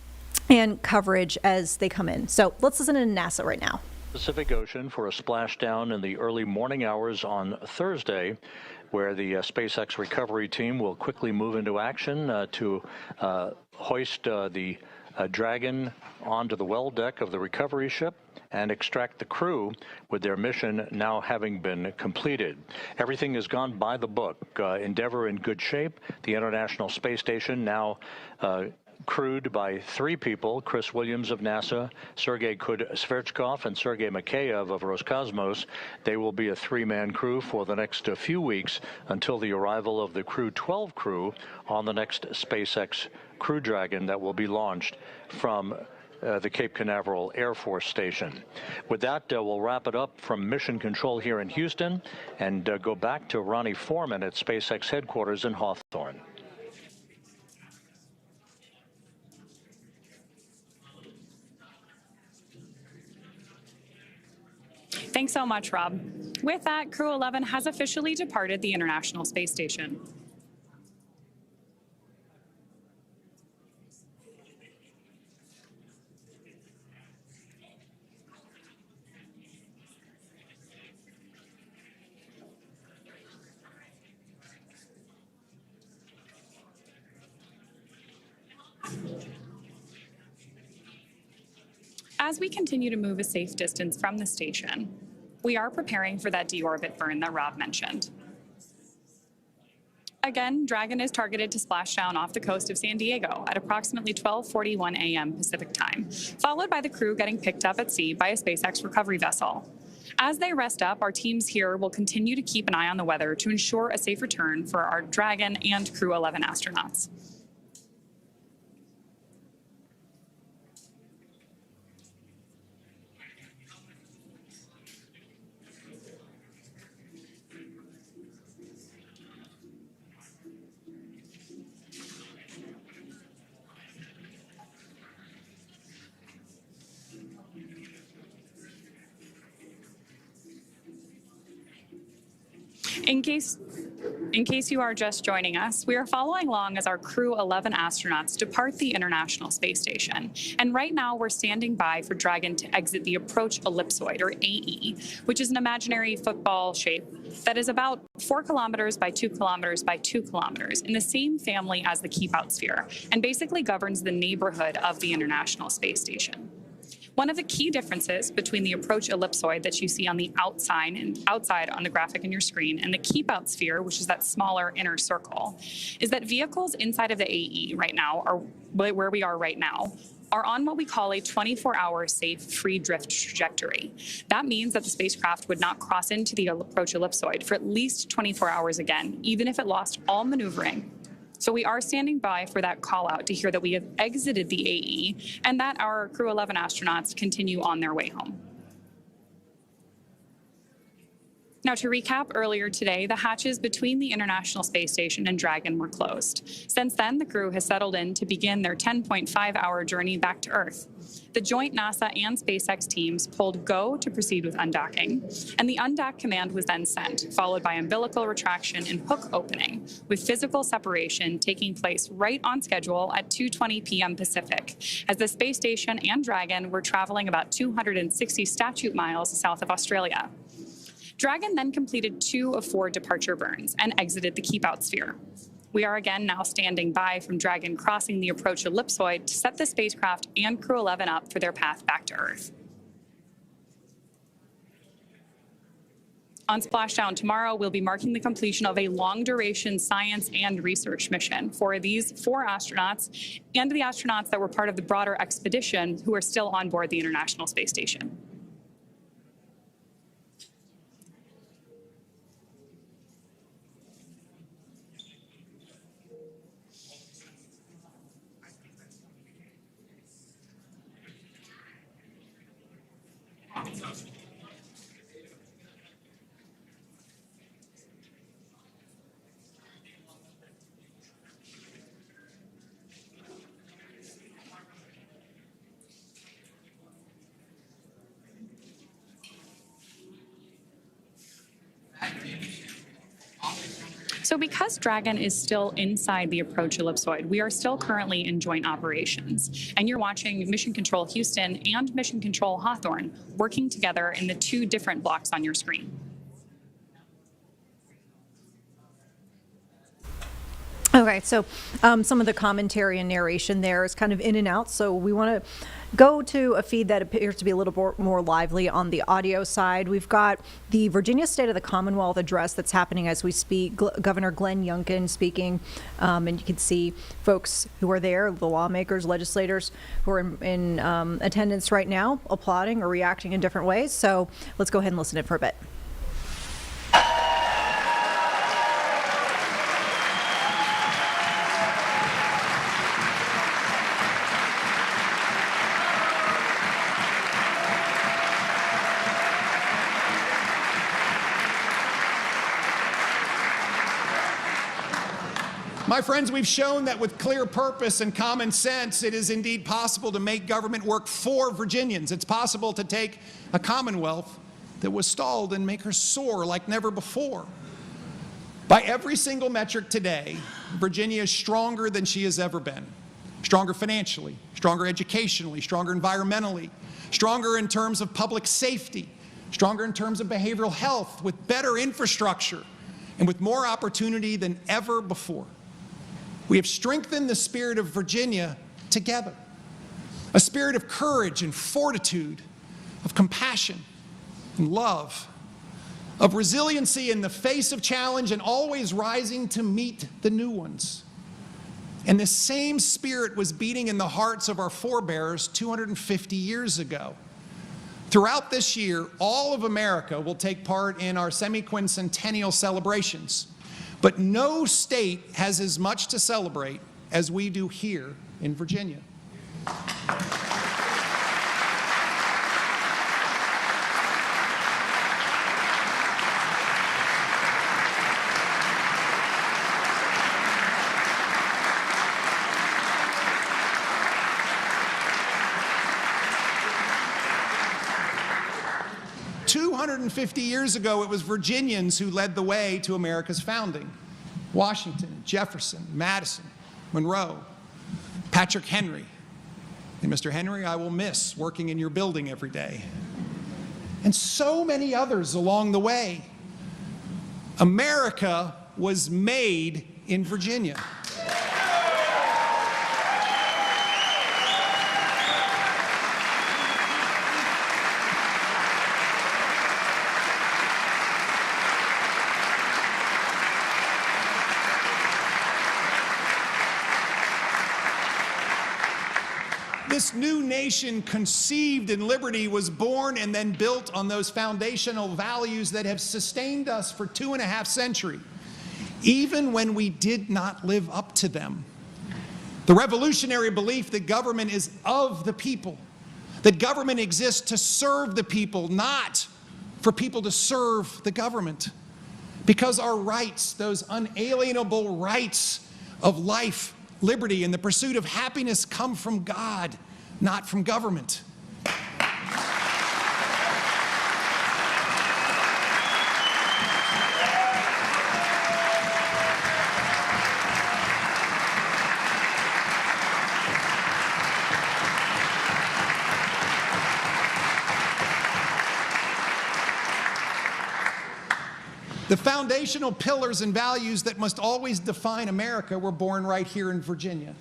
and coverage as they come in. So let's listen to NASA right now. Pacific Ocean for a splashdown in the early morning hours on Thursday, where the SpaceX recovery team will quickly move into action to hoist the Dragon onto the well deck of the recovery ship and extract the crew, with their mission now having been completed. Everything has gone by the book. Endeavour in good shape. The International Space Station now crewed by 3 people: Chris Williams of NASA, Sergei Kud-Sverchkov, and Sergei Mikheyev of Roscosmos. They will be a 3-man crew for the next few weeks until the arrival of the Crew 12 crew on the next SpaceX Crew Dragon that will be launched from the Cape Canaveral Air Force Station. With that, we'll wrap it up from Mission Control here in Houston and go back to Ronnie Foreman at SpaceX headquarters in Hawthorne. Thanks so much, Rob. With that, Crew 11 has officially departed the International Space Station. As we continue to move a safe distance from the station, we are preparing for that deorbit burn that Rob mentioned. Again, Dragon is targeted to splash down off the coast of San Diego at approximately 12:41 a.m. Pacific time, followed by the crew getting picked up at sea by a SpaceX recovery vessel. As they rest up, our teams here will continue to keep an eye on the weather to ensure a safe return for our Dragon and Crew 11 astronauts. In case you are just joining us, we are following along as our Crew 11 astronauts depart the International Space Station. And right now we're standing by for Dragon to exit the approach ellipsoid, or AE, which is an imaginary football shape that is about 4 kilometers by 2 kilometers by 2 kilometers in the same family as the Keep Out Sphere, and basically governs the neighborhood of the International Space Station. One of the key differences between the approach ellipsoid that you see on the outside on the graphic in your screen and the Keep Out Sphere, which is that smaller inner circle, is that vehicles inside of the AE right now, or where we are right now, are on what we call a 24-hour safe free drift trajectory. That means that the spacecraft would not cross into the approach ellipsoid for at least 24 hours again, even if it lost all maneuvering. So we are standing by for that call out to hear that we have exited the AE and that our Crew 11 astronauts continue on their way home. Now, to recap, earlier today, the hatches between the International Space Station and Dragon were closed. Since then, the crew has settled in to begin their 10.5-hour journey back to Earth. The joint NASA and SpaceX teams pulled go to proceed with undocking, and the undock command was then sent, followed by umbilical retraction and hook opening, with physical separation taking place right on schedule at 2:20 p.m. Pacific, as the space station and Dragon were traveling about 260 statute miles south of Australia. Dragon then completed 2 of 4 departure burns and exited the Keep Out Sphere. We are again now standing by from Dragon crossing the approach ellipsoid to set the spacecraft and Crew 11 up for their path back to Earth. On Splashdown tomorrow, we'll be marking the completion of a long-duration science and research mission for these 4 astronauts and the astronauts that were part of the broader expedition who are still on board the International Space Station. So because Dragon is still inside the approach ellipsoid, we are still currently in joint operations. And you're watching Mission Control Houston and Mission Control Hawthorne working together in the 2 different blocks on your screen. Okay, so some of the commentary and narration there is kind of in and out, so we want to go to a feed that appears to be a little more lively on the audio side. We've got the Virginia State of the Commonwealth address that's happening as we speak. Governor Glenn Youngkin speaking, and you can see folks who are there, the lawmakers, legislators who are in attendance right now, applauding or reacting in different ways. So let's go ahead and listen to it for a bit. My friends, we've shown that with clear purpose and common sense, it is indeed possible to make government work for Virginians. It's possible to take a Commonwealth that was stalled and make her soar like never before. By every single metric today, Virginia is stronger than she has ever been. Stronger financially, stronger educationally, stronger environmentally, stronger in terms of public safety, stronger in terms of behavioral health, with better infrastructure, and with more opportunity than ever before. We have strengthened the spirit of Virginia together, a spirit of courage and fortitude, of compassion and love, of resiliency in the face of challenge and always rising to meet the new ones. And this same spirit was beating in the hearts of our forebears 250 years ago. Throughout this year, all of America will take part in our semi-quincentennial celebrations. But no state has as much to celebrate as we do here in Virginia. 250 years ago, it was Virginians who led the way to America's founding. Washington, Jefferson, Madison, Monroe, Patrick Henry. And Mr. Henry, I will miss working in your building every day. And so many others along the way. America was made in Virginia. This new nation conceived in liberty was born and then built on those foundational values that have sustained us for 2.5 centuries, even when we did not live up to them. The revolutionary belief that government is of the people, that government exists to serve the people, not for people to serve the government. Because our rights, those unalienable rights of life, liberty, and the pursuit of happiness come from God, not from government. The foundational pillars and values that must always define America were born right here in Virginia.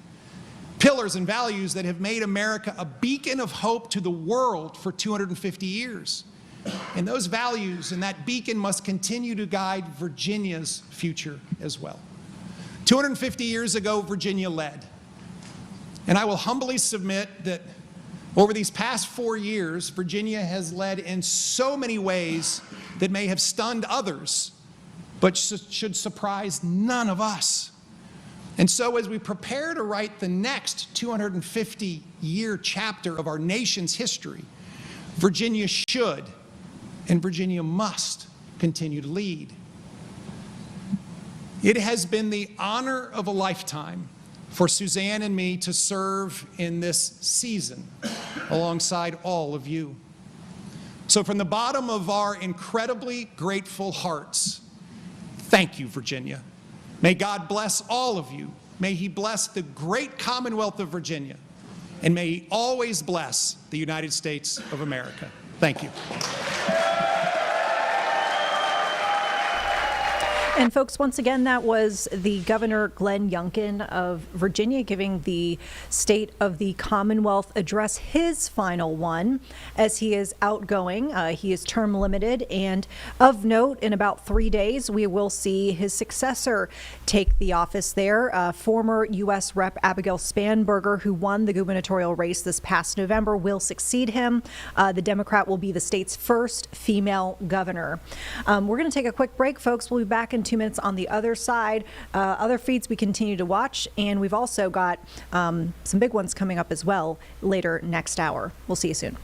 Pillars and values that have made America a beacon of hope to the world for 250 years. And those values and that beacon must continue to guide Virginia's future as well. 250 years ago, Virginia led. And I will humbly submit that over these past 4 years, Virginia has led in so many ways that may have stunned others, but should surprise none of us. And so as we prepare to write the next 250-year chapter of our nation's history, Virginia should and Virginia must continue to lead. It has been the honor of a lifetime for Suzanne and me to serve in this season alongside all of you. So from the bottom of our incredibly grateful hearts, thank you, Virginia. May God bless all of you. May He bless the great Commonwealth of Virginia. And may He always bless the United States of America. Thank you. And folks, once again, that was the Governor Glenn Youngkin of Virginia giving the State of the Commonwealth address, his final one, as he is outgoing. He is term limited, and of note, in about 3 days, we will see his successor take the office there. Former U.S. Rep. Abigail Spanberger, who won the gubernatorial race this past November, will succeed him. The Democrat will be the state's first female governor. We're going to take a quick break, folks. We'll be back in 2 minutes on the other side. Other feeds we continue to watch, and we've also got some big ones coming up as well later next hour. We'll see you soon.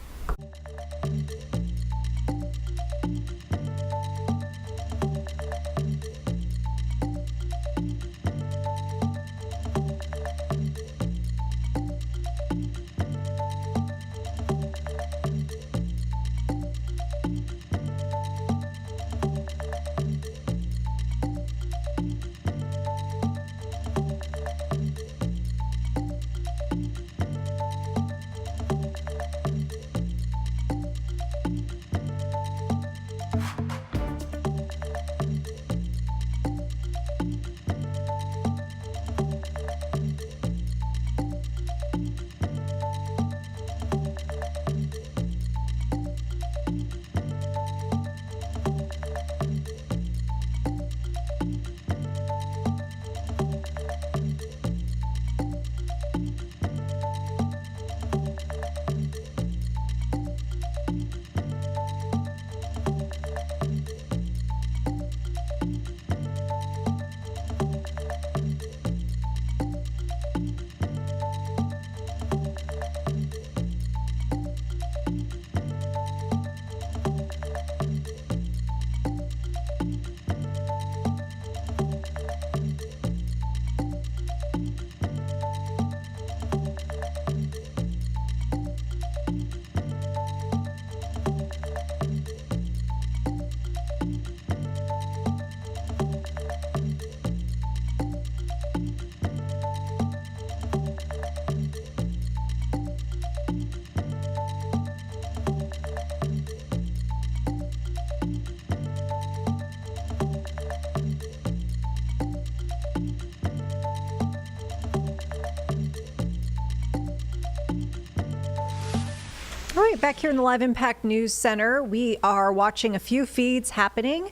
All right, back here in the Live Impact News Center, we are watching a few feeds happening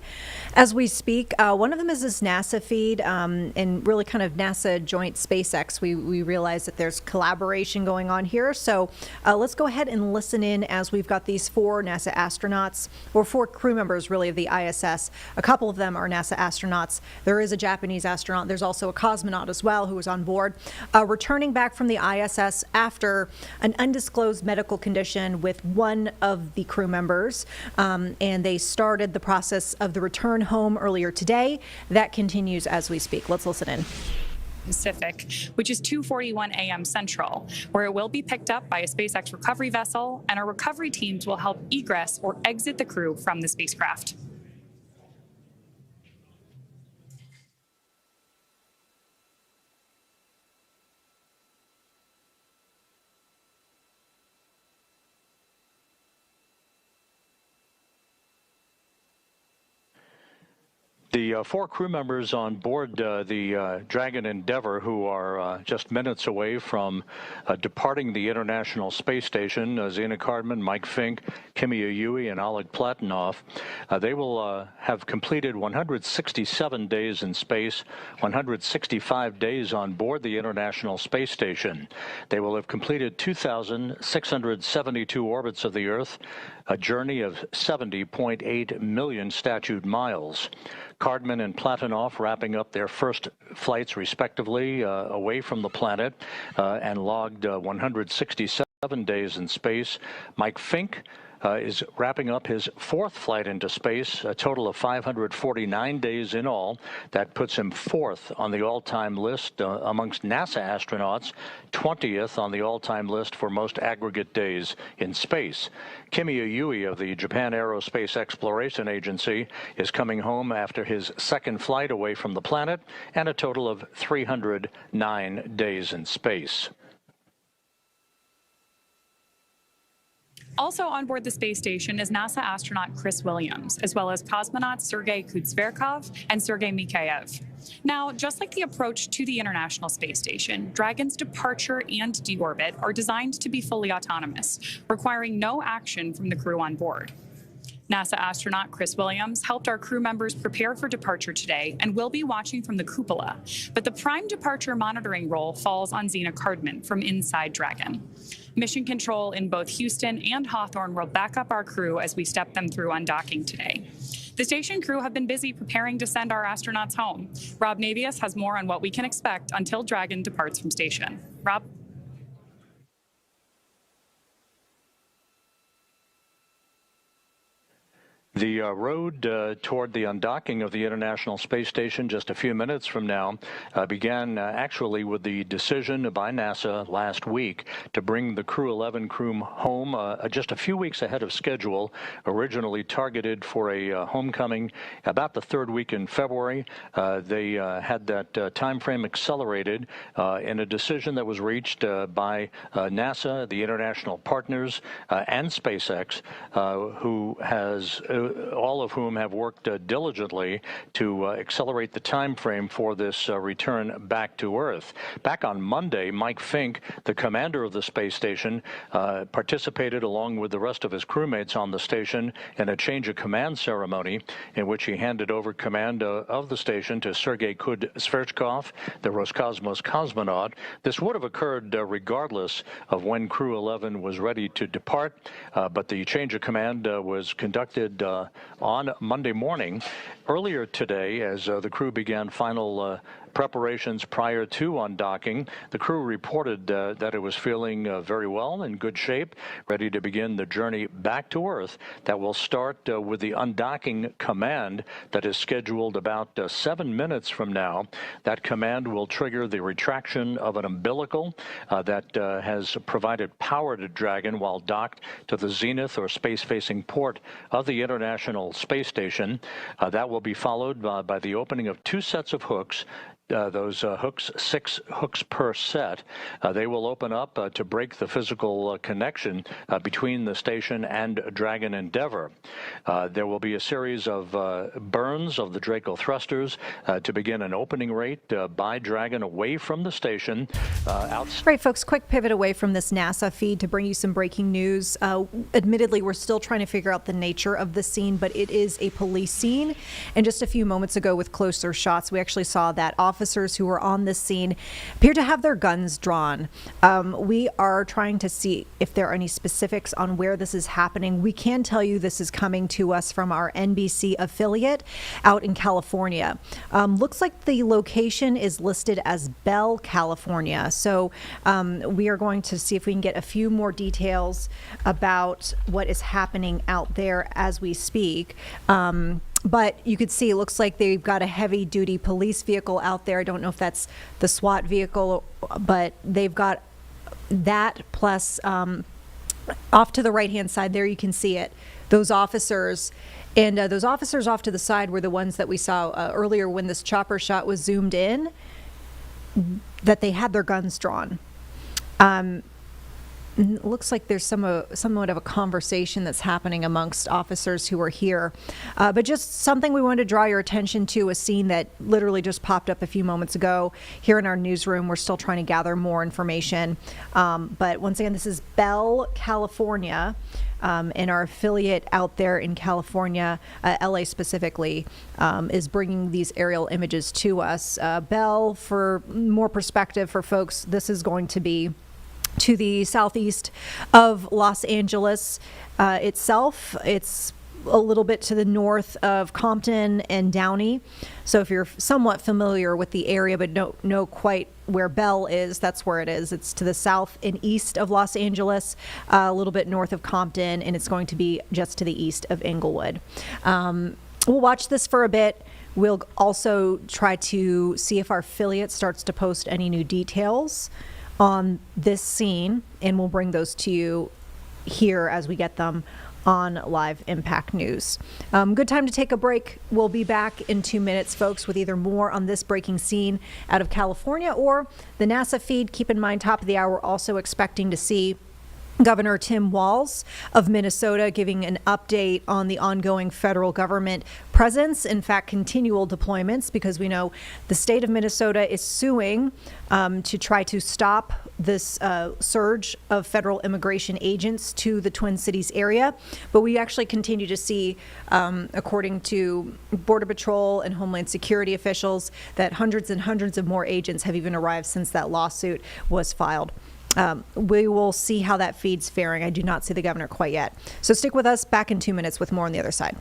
as we speak. One of them is this NASA feed, and really kind of NASA joint SpaceX. We realize that there's collaboration going on here. So let's go ahead and listen in as we've got these 4 NASA astronauts, or 4 crew members really of the ISS. A couple of them are NASA astronauts. There is a Japanese astronaut. There's also a cosmonaut as well who was on board, returning back from the ISS after an undisclosed medical condition with one of the crew members, and they started the process of the return home earlier today. That continues as we speak. Let's listen in. Pacific, which is 2:41 a.m. Central, where it will be picked up by a SpaceX recovery vessel, and our recovery teams will help egress or exit the crew from the spacecraft. The 4 crew members on board the Dragon Endeavour, who are just minutes away from departing the International Space Station, Zena Cardman, Mike Fink, Kimi Ayui, and Oleg Platonov, they will have completed 167 days in space, 165 days on board the International Space Station. They will have completed 2,672 orbits of the Earth, a journey of 70.8 million statute miles. Cardman and Platonov wrapping up their first flights, respectively, away from the planet and logged 167 days in space. Mike Fink is wrapping up his 4th flight into space, a total of 549 days in all. That puts him 4th on the all-time list amongst NASA astronauts, 20th on the all-time list for most aggregate days in space. Kimi Ayui of the Japan Aerospace Exploration Agency is coming home after his 2nd flight away from the planet and a total of 309 days in space. Also on board the space station is NASA astronaut Chris Williams, as well as cosmonauts Sergei Kutsverkov and Sergei Mikheyev. Now, just like the approach to the International Space Station, Dragon's departure and deorbit are designed to be fully autonomous, requiring no action from the crew on board. NASA astronaut Chris Williams helped our crew members prepare for departure today and will be watching from the cupola, but the prime departure monitoring role falls on Zena Cardman from inside Dragon. Mission control in both Houston and Hawthorne will back up our crew as we step them through undocking today. The station crew have been busy preparing to send our astronauts home. Rob Navius has more on what we can expect until Dragon departs from station. Rob? The road toward the undocking of the International Space Station just a few minutes from now began actually with the decision by NASA last week to bring the Crew 11 crew home just a few weeks ahead of schedule, originally targeted for a homecoming about the 3rd week in February. They had that time frame accelerated in a decision that was reached by NASA, the international partners, and SpaceX, who has all of whom have worked diligently to accelerate the time frame for this return back to Earth. Back on Monday, Mike Fink, the commander of the space station, participated along with the rest of his crewmates on the station in a change of command ceremony in which he handed over command of the station to Sergei Kutsverkov, the Roscosmos cosmonaut. This would have occurred regardless of when Crew 11 was ready to depart, but the change of command was conducted on Monday morning. Earlier today, as the crew began final preparations prior to undocking, the crew reported that it was feeling very well, in good shape, ready to begin the journey back to Earth that will start with the undocking command that is scheduled about 7 minutes from now. That command will trigger the retraction of an umbilical that has provided power to Dragon while docked to the zenith or space-facing port of the International Space Station. That will be followed by the opening of 2 sets of hooks. Those hooks, 6 hooks per set, they will open up to break the physical connection between the station and Dragon Endeavour. There will be a series of burns of the Draco thrusters to begin an opening rate by Dragon away from the station. Right, folks, quick pivot away from this NASA feed to bring you some breaking news. Admittedly, we're still trying to figure out the nature of the scene, but it is a police scene. And just a few moments ago with closer shots, we actually saw that officers who were on this scene appear to have their guns drawn. We are trying to see if there are any specifics on where this is happening. We can tell you this is coming to us from our NBC affiliate out in California. Looks like the location is listed as Bell, California. So we are going to see if we can get a few more details about what is happening out there as we speak. But you could see, it looks like they've got a heavy-duty police vehicle out there. I don't know if that's the SWAT vehicle, but they've got that plus off to the right-hand side there, you can see it, those officers. And those officers off to the side were the ones that we saw earlier when this chopper shot was zoomed in, that they had their guns drawn. It looks like there's somewhat of a conversation that's happening amongst officers who are here. But just something we wanted to draw your attention to, a scene that literally just popped up a few moments ago here in our newsroom. We're still trying to gather more information. But once again, this is Bell, California. And our affiliate out there in California, LA specifically, is bringing these aerial images to us. Bell, for more perspective for folks, this is going to be to the southeast of Los Angeles itself. It's a little bit to the north of Compton and Downey. So if you're somewhat familiar with the area but don't know quite where Bell is, that's where it is. It's to the south and east of Los Angeles, a little bit north of Compton, and it's going to be just to the east of Inglewood. We'll watch this for a bit. We'll also try to see if our affiliate starts to post any new details on this scene, and we'll bring those to you here as we get them on Live Impact News. Good time to take a break. We'll be back in 2 minutes, folks, with either more on this breaking scene out of California or the NASA feed. Keep in mind, top of the hour, also expecting to see Governor Tim Walz of Minnesota giving an update on the ongoing federal government presence, in fact, continual deployments, because we know the state of Minnesota is suing to try to stop this surge of federal immigration agents to the Twin Cities area. But we actually continue to see, according to Border Patrol and Homeland Security officials, that hundreds and hundreds of more agents have even arrived since that lawsuit was filed. We will see how that feed's faring. I do not see the governor quite yet. So stick with us. Back in 2 minutes with more on the other side.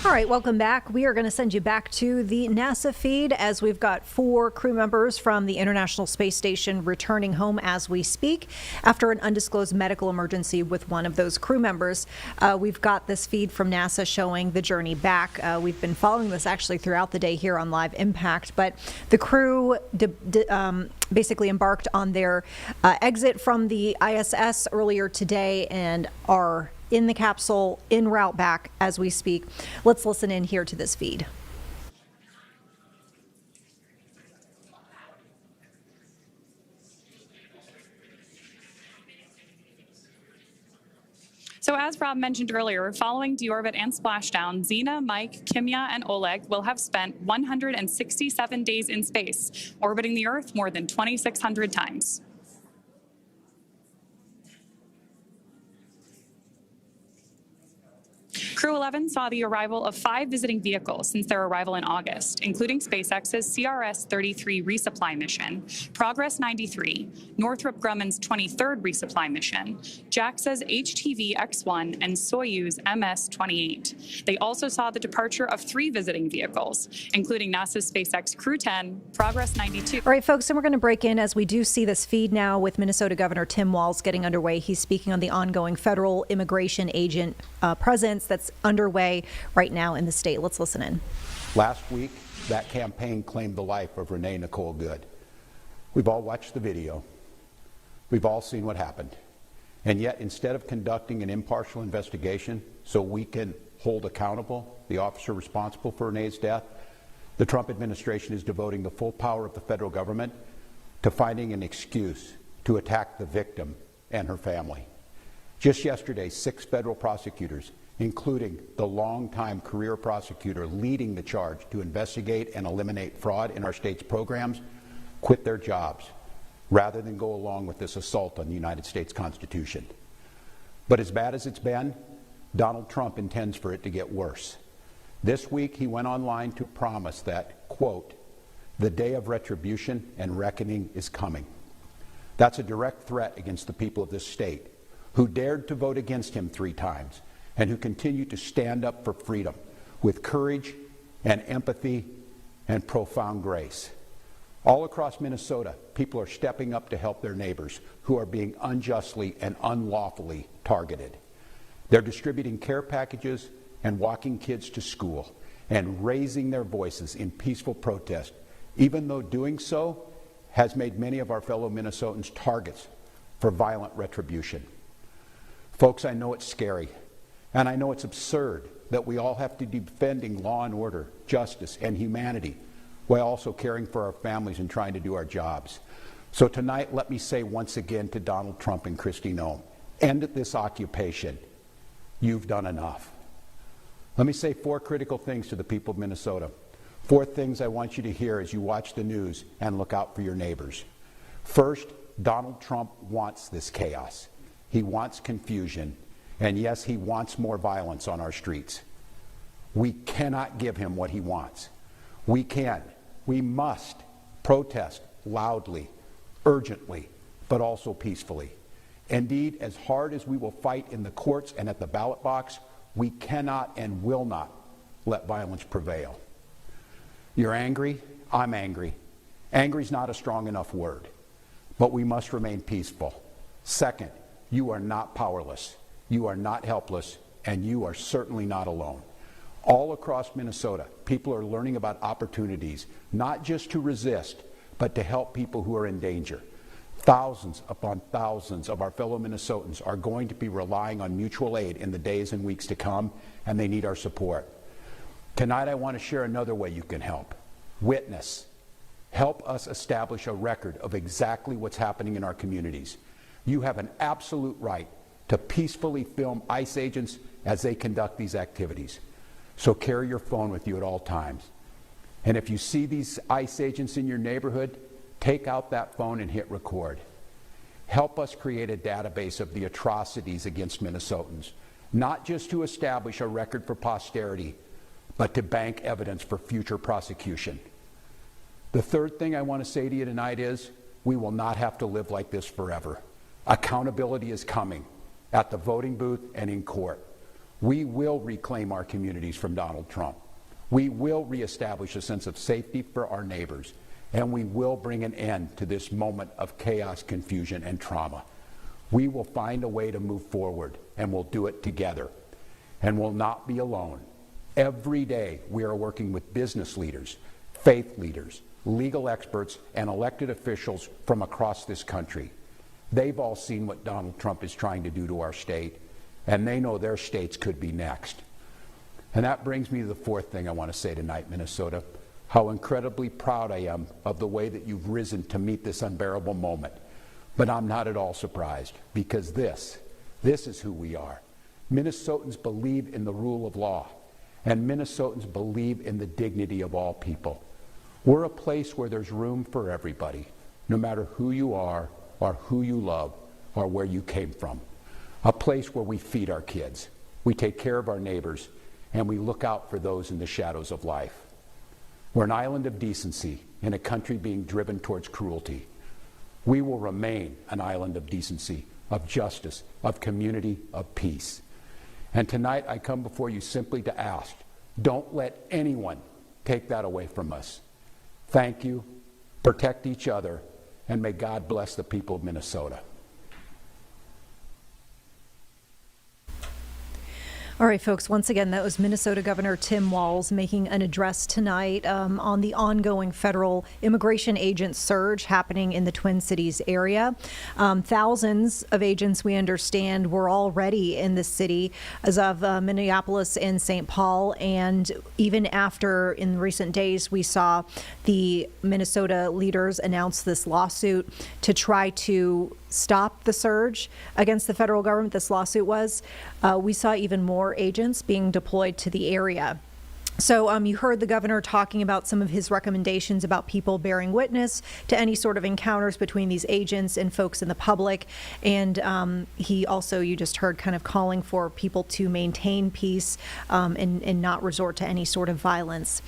All right, welcome back. We are going to send you back to the NASA feed as we've got 4 crew members from the International Space Station returning home as we speak after an undisclosed medical emergency with one of those crew members. We've got this feed from NASA showing the journey back. We've been following this actually throughout the day here on Live Impact, but the crew basically embarked on their exit from the ISS earlier today and are in the capsule en route back as we speak. Let's listen in here to this feed. So as Rob mentioned earlier, following deorbit and splashdown, Zena, Mike, Kimya, and Oleg will have spent 167 days in space, orbiting the Earth more than 2,600 times. Crew 11 saw the arrival of 5 visiting vehicles since their arrival in August, including SpaceX's CRS-33 resupply mission, Progress 93, Northrop Grumman's 23rd resupply mission, JAXA's HTV X-1, and Soyuz MS-28. They also saw the departure of 3 visiting vehicles, including NASA's SpaceX Crew 10, Progress 92. All right, folks, and we're going to break in as we do see this feed now with Minnesota Governor Tim Walz getting underway. He's speaking on the ongoing federal immigration agent presence that's underway right now in the state. Let's listen in. Last week, that campaign claimed the life of Renee Nicole Good. We've all watched the video. We've all seen what happened. And yet, instead of conducting an impartial investigation so we can hold accountable the officer responsible for Renee's death, the Trump administration is devoting the full power of the federal government to finding an excuse to attack the victim and her family. Just yesterday, 6 federal prosecutors, including the longtime career prosecutor leading the charge to investigate and eliminate fraud in our state's programs, quit their jobs rather than go along with this assault on the United States Constitution. But as bad as it's been, Donald Trump intends for it to get worse. This week, he went online to promise that, quote, the day of retribution and reckoning is coming. That's a direct threat against the people of this state who dared to vote against him 3 times and who continue to stand up for freedom with courage and empathy and profound grace. All across Minnesota, people are stepping up to help their neighbors who are being unjustly and unlawfully targeted. They're distributing care packages and walking kids to school and raising their voices in peaceful protest, even though doing so has made many of our fellow Minnesotans targets for violent retribution. Folks, I know it's scary, and I know it's absurd that we all have to be defending law and order, justice, and humanity while also caring for our families and trying to do our jobs. So tonight, let me say once again to Donald Trump and Kristi Noem, end this occupation. You've done enough. Let me say 4 critical things to the people of Minnesota. 4 things I want you to hear as you watch the news and look out for your neighbors. First, Donald Trump wants this chaos. He wants confusion. And yes, he wants more violence on our streets. We cannot give him what he wants. We must protest loudly, urgently, but also peacefully. Indeed, as hard as we will fight in the courts and at the ballot box, we cannot and will not let violence prevail. You're angry, I'm angry. Angry is not a strong enough word, but we must remain peaceful. Second, you are not powerless, you are not helpless, and you are certainly not alone. All across Minnesota, people are learning about opportunities, not just to resist, but to help people who are in danger. Thousands upon thousands of our fellow Minnesotans are going to be relying on mutual aid in the days and weeks to come, and they need our support. Tonight, I want to share another way you can help. Witness. Help us establish a record of exactly what's happening in our communities. You have an absolute right to peacefully film ICE agents as they conduct these activities. So carry your phone with you at all times. And if you see these ICE agents in your neighborhood, take out that phone and hit record. Help us create a database of the atrocities against Minnesotans, not just to establish a record for posterity, but to bank evidence for future prosecution. The third thing I want to say to you tonight is we will not have to live like this forever. Accountability is coming at the voting booth and in court. We will reclaim our communities from Donald Trump. We will reestablish a sense of safety for our neighbors. And we will bring an end to this moment of chaos, confusion, and trauma. We will find a way to move forward, and we'll do it together. And we'll not be alone. Every day, we are working with business leaders, faith leaders, legal experts, and elected officials from across this country. They've all seen what Donald Trump is trying to do to our state, and they know their states could be next. And that brings me to the 4th thing I want to say tonight, Minnesota. How incredibly proud I am of the way that you've risen to meet this unbearable moment. But I'm not at all surprised, because this is who we are. Minnesotans believe in the rule of law, and Minnesotans believe in the dignity of all people. We're a place where there's room for everybody, no matter who you are, or who you love, or where you came from. A place where we feed our kids, we take care of our neighbors, and we look out for those in the shadows of life. We're an island of decency in a country being driven towards cruelty. We will remain an island of decency, of justice, of community, of peace. And tonight I come before you simply to ask, don't let anyone take that away from us. Thank you, protect each other, and may God bless the people of Minnesota. All right, folks, once again, that was Minnesota Governor Tim Walz making an address tonight on the ongoing federal immigration agent surge happening in the Twin Cities area. Thousands of agents, we understand, were already in the city as of Minneapolis and St. Paul. And even after, in recent days, we saw the Minnesota leaders announce this lawsuit to try to stop the surge against the federal government. This lawsuit was, we saw even more agents being deployed to the area. So you heard the governor talking about some of his recommendations about people bearing witness to any sort of encounters between these agents and folks in the public. And he also, you just heard, kind of calling for people to maintain peace and not resort to any sort of violence.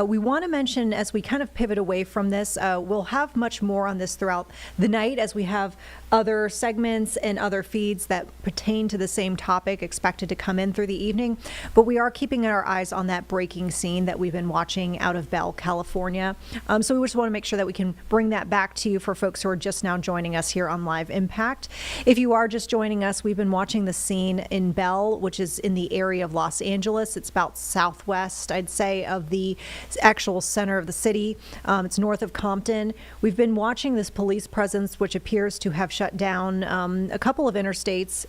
We want to mention, as we kind of pivot away from this, we'll have much more on this throughout the night as we have other segments and other feeds that pertain to the same topic expected to come in through the evening. But we are keeping our eyes on that breaking scene that we've been watching out of Bell, California. So we just want to make sure that we can bring that back to you for folks who are just now joining us here on Live Impact. If you are just joining us, we've been watching the scene in Bell, which is in the area of Los Angeles. It's about southwest, I'd say, of the actual center of the city. It's north of Compton. We've been watching this police presence, which appears to have shut down a couple of intersections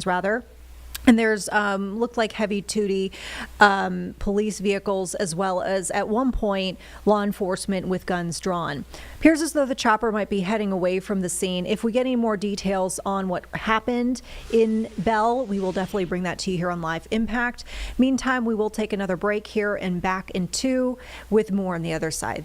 rather. And there's looked like heavy-duty police vehicles, as well as, at one point, law enforcement with guns drawn. Appears as though the chopper might be heading away from the scene. If we get any more details on what happened in Bell, we will definitely bring that to you here on Live Impact. Meantime, we will take another break here and back in 2 with more on the other side.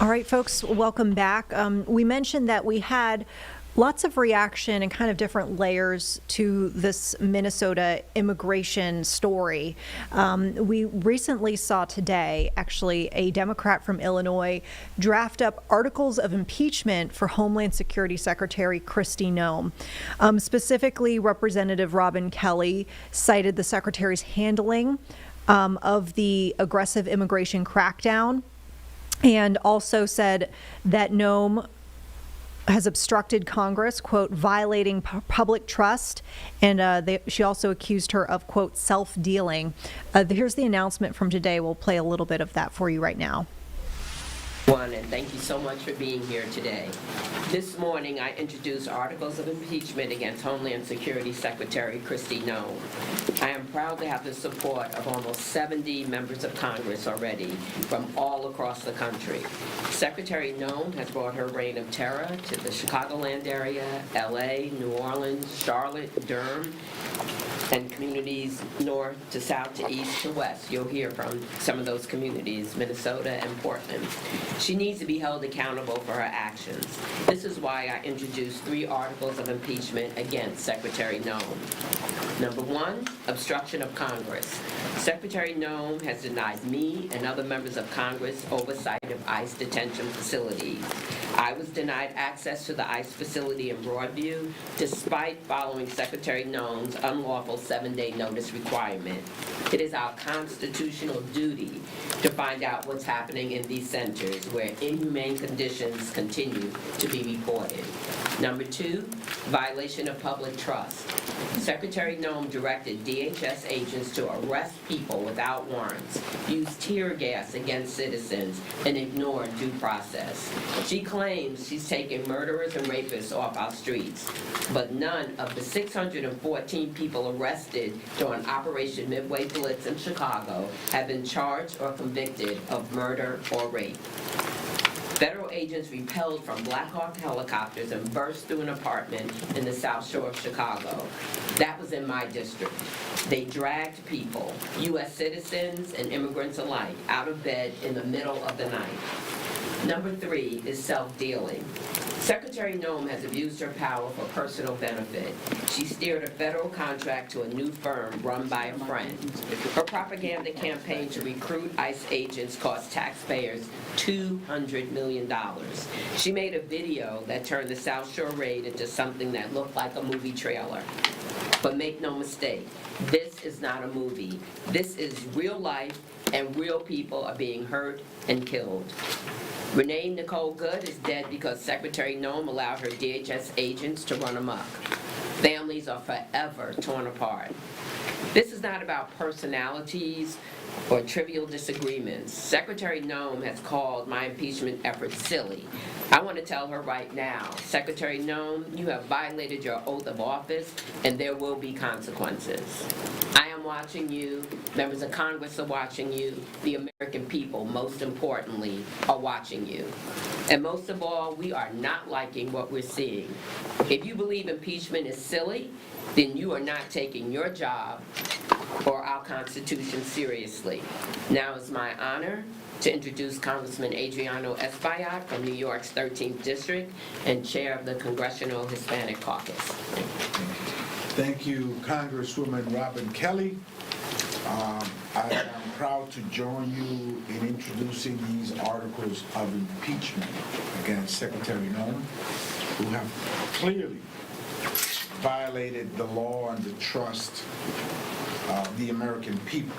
All right, folks, welcome back. We mentioned that we had lots of reaction and kind of different layers to this Minnesota immigration story. We recently saw today, actually, a Democrat from Illinois draft up articles of impeachment for Homeland Security Secretary Kristi Noem. Specifically, Representative Robin Kelly cited the secretary's handling of the aggressive immigration crackdown, and also said that Noem has obstructed Congress, quote, violating public trust. And she also accused her of, quote, self-dealing. Here's the announcement from today. We'll play a little bit of that for you right now. And thank you so much for being here today. This morning, I introduced articles of impeachment against Homeland Security Secretary Kristi Noem. I am proud to have the support of almost 70 members of Congress already from all across the country. Secretary Noem has brought her reign of terror to the Chicagoland area, LA, New Orleans, Charlotte, Durham, and communities north to south to east to west. You'll hear from some of those communities, Minnesota and Portland. She needs to be held accountable for her actions. This is why I introduced 3 articles of impeachment against Secretary Noem. Number 1, obstruction of Congress. Secretary Noem has denied me and other members of Congress oversight of ICE detention facilities. I was denied access to the ICE facility in Broadview despite following Secretary Noem's unlawful 7-day notice requirement. It is our constitutional duty to find out what's happening in these centers where inhumane conditions continue to be reported. Number 2, violation of public trust. Secretary Noem directed DHS agents to arrest people without warrants, use tear gas against citizens, and ignore due process. She claims she's taking murderers and rapists off our streets, but none of the 614 people arrested during Operation Midway Blitz in Chicago have been charged or convicted of murder or rape. Federal agents repelled from Black Hawk helicopters and burst through an apartment in the South Shore of Chicago. That was in my district. They dragged people, U.S. citizens and immigrants alike, out of bed in the middle of the night. Number 3 is self-dealing. Secretary Noem has abused her power for personal benefit. She steered a federal contract to a new firm run by a friend. Her propaganda campaign to recruit ICE agents cost taxpayers $200 million. She made a video that turned the South Shore raid into something that looked like a movie trailer. But make no mistake, this is not a movie. This is real life, and real people are being hurt and killed. Renee Nicole Good is dead because Secretary Noem allowed her DHS agents to run amok. Families are forever torn apart. This is not about personalities or trivial disagreements. Secretary Noem has called my impeachment efforts silly. I want to tell her right now, Secretary Noem, you have violated your oath of office, and there will be consequences. I am watching you. Members of Congress are watching you. The American people, most importantly, are watching you. And most of all, we are not liking what we're seeing. If you believe impeachment is silly, then you are not taking your job or our Constitution seriously. Now it's my honor to introduce Congressman Adriano Espaillat from New York's 13th District and chair of the Congressional Hispanic Caucus. Thank you, Congresswoman Robin Kelly. I am proud to join you in introducing these articles of impeachment against Secretary Noem, who have clearly violated the law and the trust of the American people.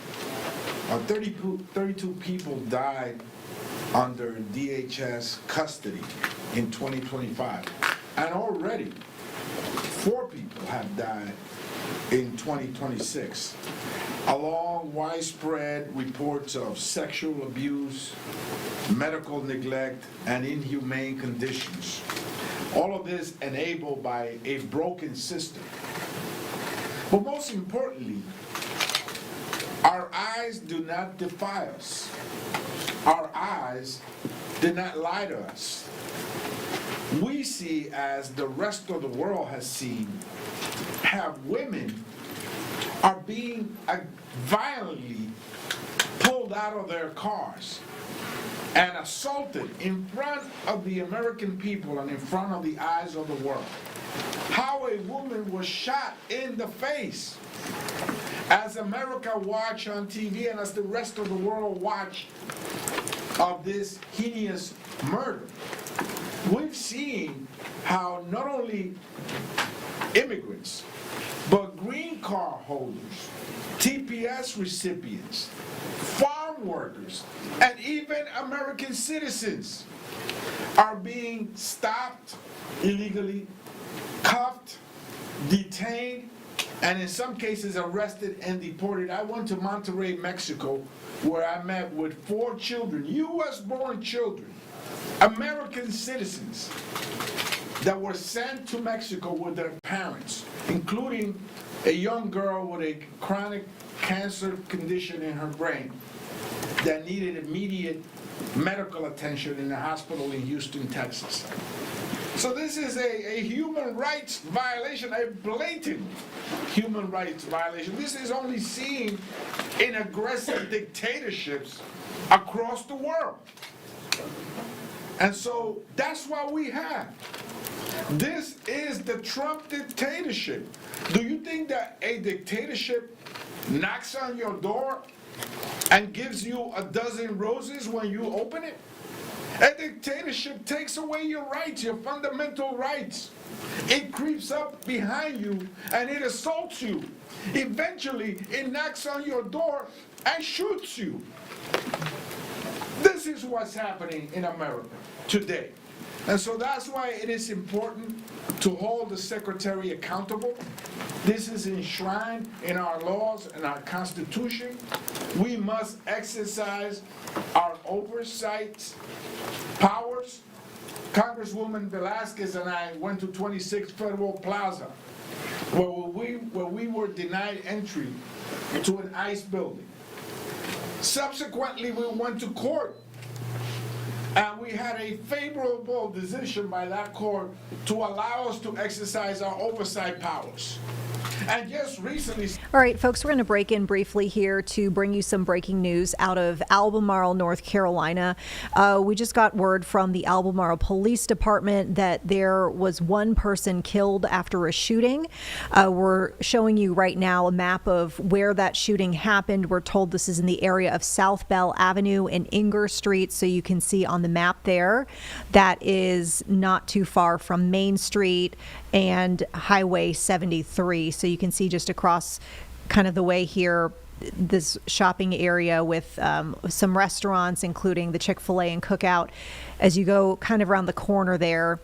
32 people died under DHS custody in 2025, and already 4 people have died in 2026, along widespread reports of sexual abuse, medical neglect, and inhumane conditions. All of this enabled by a broken system. But most importantly, our eyes do not defy us. Our eyes did not lie to us. We see, as the rest of the world has seen, how women are being violently pulled out of their cars and assaulted in front of the American people and in front of the eyes of the world. How a woman was shot in the face as America watched on TV and as the rest of the world watched of this heinous murder. We've seen how not only immigrants, but green card holders, TPS recipients, farm workers, workers, and even American citizens are being stopped illegally, cuffed, detained, and in some cases arrested and deported. I went to Monterrey, Mexico, where I met with 4 children, U.S.-born children, American citizens, that were sent to Mexico with their parents, including a young girl with a chronic cancer condition in her brain that needed immediate medical attention in a hospital in Houston, Texas. So this is a human rights violation, a blatant human rights violation. This is only seen in aggressive dictatorships across the world. And so that's what we have. This is the Trump dictatorship. Do you think that a dictatorship knocks on your door and gives you a dozen roses when you open it? A dictatorship takes away your rights, your fundamental rights. It creeps up behind you and it assaults you. Eventually, it knocks on your door and shoots you. This is what's happening in America today. And so that's why it is important to hold the Secretary accountable. This is enshrined in our laws and our Constitution. We must exercise our oversight powers. Congresswoman Velasquez and I went to 26 Federal Plaza, where we were denied entry to an ICE building. Subsequently, we went to court, and we had a favorable decision by that court to allow us to exercise our oversight powers. And just recently... All right, folks, we're going to break in briefly here to bring you some breaking news out of Albemarle, North Carolina. We just got word from the Albemarle Police Department that there was one person killed after a shooting. We're showing you right now a map of where that shooting happened. We're told this is in the area of South Bell Avenue and Inger Street, so you can see on the map there. That is not too far from Main Street and Highway 73. So you can see just across kind of the way here, this shopping area with some restaurants, including the Chick-fil-A and Cookout. As you go kind of around the corner there,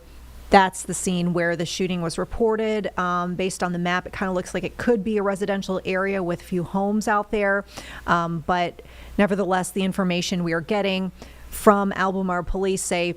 that's the scene where the shooting was reported. Based on the map, it kind of looks like it could be a residential area with a few homes out there. But nevertheless, the information we are getting from Albemarle Police say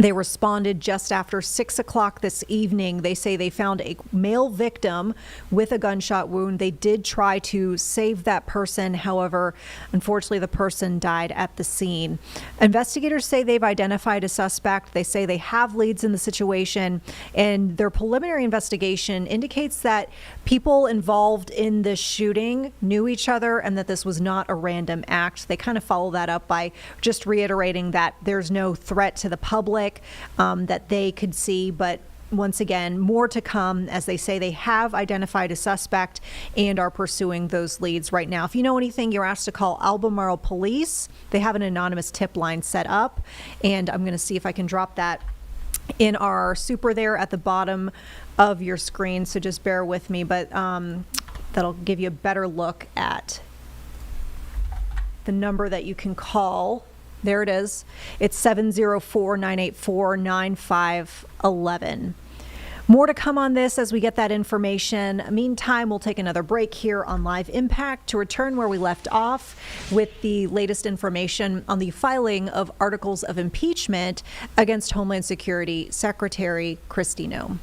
they responded just after 6 o'clock this evening. They say they found a male victim with a gunshot wound. They did try to save that person. However, unfortunately, the person died at the scene. Investigators say they've identified a suspect. They say they have leads in the situation, and their preliminary investigation indicates that people involved in this shooting knew each other and that this was not a random act. They kind of follow that up by just reiterating that there's no threat to the public that they could see, but once again, more to come. As they say, they have identified a suspect and are pursuing those leads right now. If you know anything, you're asked to call Albemarle Police. They have an anonymous tip line set up, and I'm going to see if I can drop that in our super there at the bottom of your screen, so just bear with me, but that'll give you a better look at the number that you can call. There it is. It's 704-984-9511. More to come on this as we get that information. Meantime, we'll take another break here on Live Impact to return where we left off with the latest information on the filing of articles of impeachment against Homeland Security Secretary Kristi Noem.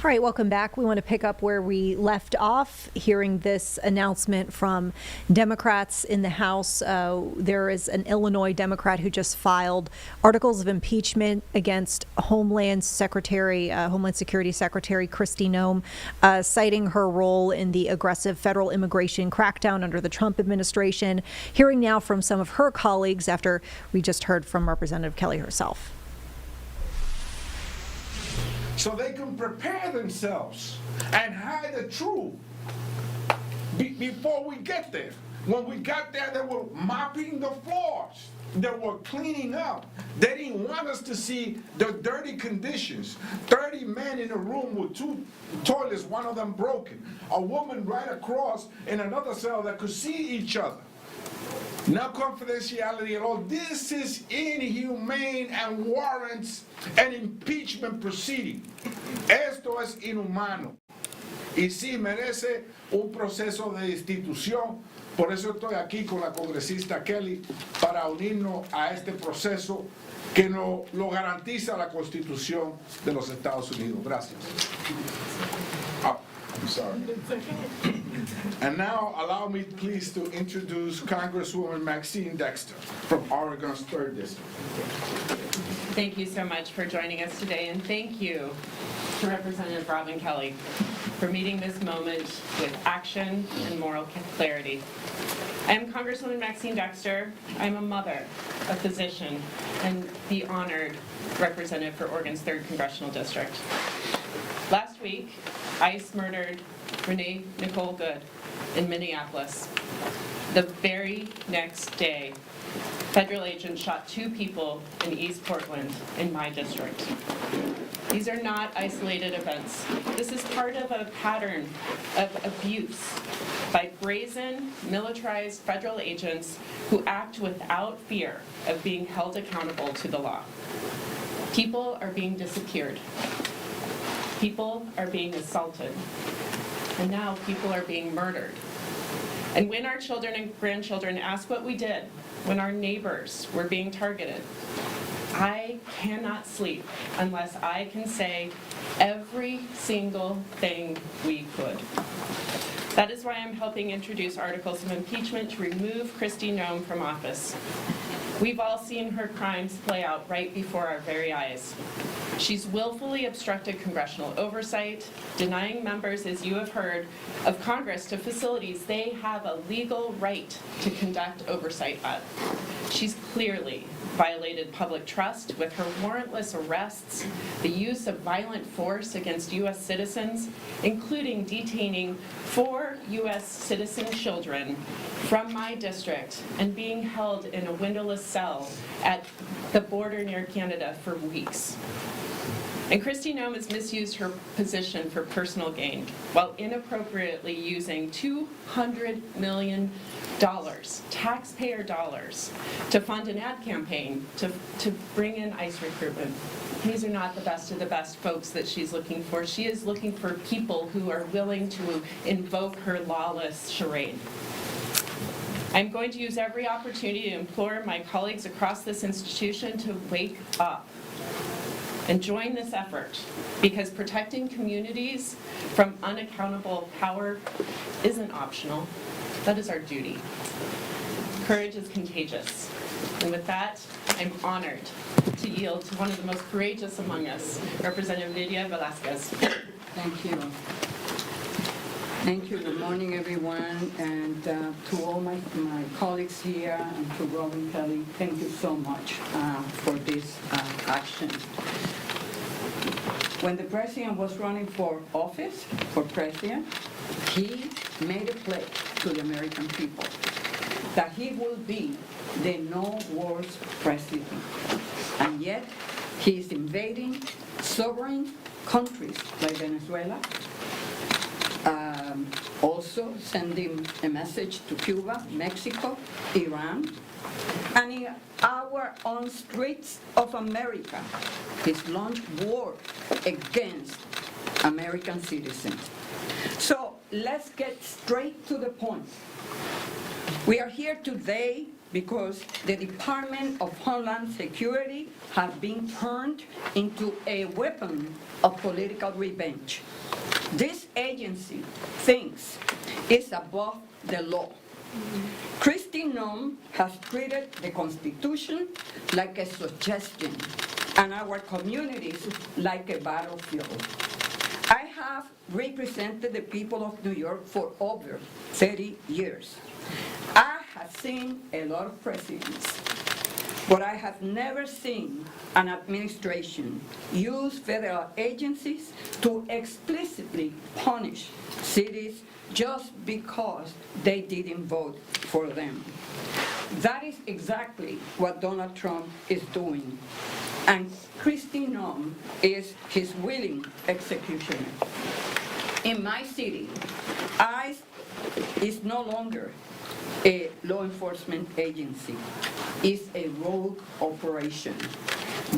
All right, welcome back. We want to pick up where we left off, hearing this announcement from Democrats in the House. There is an Illinois Democrat who just filed articles of impeachment against Homeland Secretary, Homeland Security Secretary Kristi Noem, citing her role in the aggressive federal immigration crackdown under the Trump administration. Hearing now from some of her colleagues after we just heard from Representative Kelly herself. So they can prepare themselves and hide the truth before we get there. When we got there, they were mopping the floors. They were cleaning up. They didn't want us to see the dirty conditions. 30 men in a room with 2 toilets, one of them broken. A woman right across in another cell that could see each other. No confidentiality at all. This is inhumane and warrants an impeachment proceeding. Esto es inhumano. Y sí merece un proceso de destitución. Por eso estoy aquí con la congresista Kelly para unirnos a este proceso que lo garantiza la Constitución de los Estados Unidos. Gracias. I'm sorry. And now allow me please to introduce Congresswoman Maxine Dexter from Oregon's 3rd District. Thank you so much for joining us today, and thank you to Representative Robin Kelly for meeting this moment with action and moral clarity. I am Congresswoman Maxine Dexter. I'm a mother, a physician, and the honored representative for Oregon's 3rd Congressional District. Last week, ICE murdered Renee Nicole Good in Minneapolis. The very next day, federal agents shot 2 people in East Portland in my district. These are not isolated events. This is part of a pattern of abuse by brazen, militarized federal agents who act without fear of being held accountable to the law. People are being disappeared. People are being assaulted. And now people are being murdered. And when our children and grandchildren ask what we did, when our neighbors were being targeted, I cannot sleep unless I can say every single thing we could. That is why I'm helping introduce articles of impeachment to remove Kristi Noem from office. We've all seen her crimes play out right before our very eyes. She's willfully obstructed congressional oversight, denying members, as you have heard, of Congress to facilities they have a legal right to conduct oversight of. She's clearly violated public trust with her warrantless arrests, the use of violent force against U.S. citizens, including detaining 4 U.S. citizen children from my district and being held in a windowless cell at the border near Canada for weeks. And Kristi Noem has misused her position for personal gain while inappropriately using $200 million, taxpayer dollars, to fund an ad campaign to bring in ICE recruitment. These are not the best of the best folks that she's looking for. She is looking for people who are willing to invoke her lawless charade. I'm going to use every opportunity to implore my colleagues across this institution to wake up and join this effort, because protecting communities from unaccountable power isn't optional. That is our duty. Courage is contagious. And with that, I'm honored to yield to one of the most courageous among us, Representative Nydia Velazquez. Thank you. Thank you. Good morning, everyone. And to all my colleagues here and to Robin Kelly, thank you so much for this action. When the president was running for office, for president, he made a pledge to the American people that he will be the no-wars president. And yet, he is invading sovereign countries like Venezuela, also sending a message to Cuba, Mexico, Iran, and in our own streets of America, he's launched war against American citizens. So let's get straight to the point. We are here today because the Department of Homeland Security has been turned into a weapon of political revenge. This agency thinks it's above the law. Kristi Noem has treated the Constitution like a suggestion and our communities like a battlefield. I have represented the people of New York for over 30 years. I have seen a lot of presidents, but I have never seen an administration use federal agencies to explicitly punish cities just because they didn't vote for them. That is exactly what Donald Trump is doing, and Kristi Noem is his willing executioner. In my city, ICE is no longer a law enforcement agency. It's a rogue operation.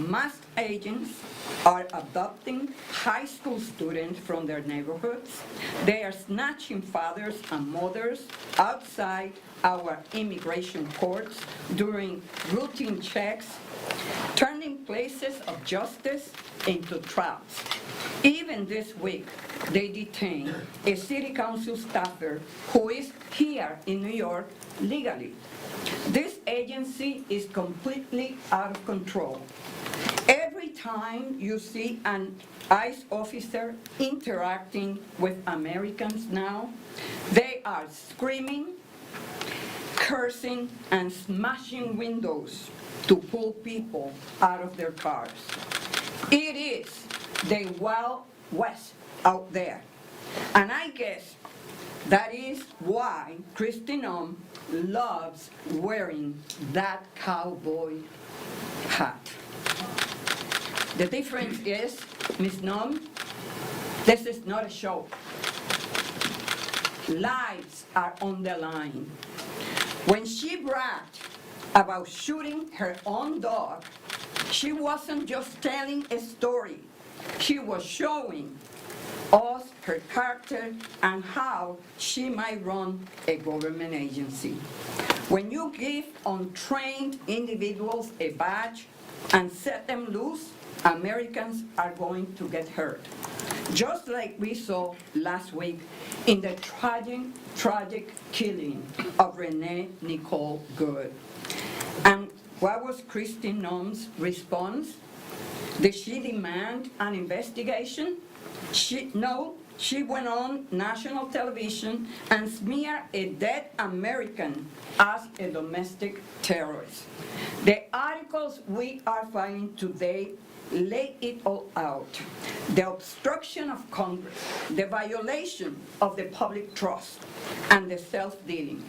Masked agents are abducting high school students from their neighborhoods. They are snatching fathers and mothers outside our immigration courts during routine checks, turning places of justice into traps. Even this week, they detained a city council staffer who is here in New York legally. This agency is completely out of control. Every time you see an ICE officer interacting with Americans now, they are screaming, cursing, and smashing windows to pull people out of their cars. It is the Wild West out there. And I guess that is why Kristi Noem loves wearing that cowboy hat. The difference is, Ms. Noem, this is not a show. Lives are on the line. When she bragged about shooting her own dog, she wasn't just telling a story. She was showing us her character and how she might run a government agency. When you give untrained individuals a badge and set them loose, Americans are going to get hurt. Just like we saw last week in the tragic killing of Renee Nicole Good. And what was Kristi Noem's response? Did she demand an investigation? No, she went on national television and smeared a dead American as a domestic terrorist. The articles we are filing today lay it all out. The obstruction of Congress, the violation of the public trust, and the self-dealing.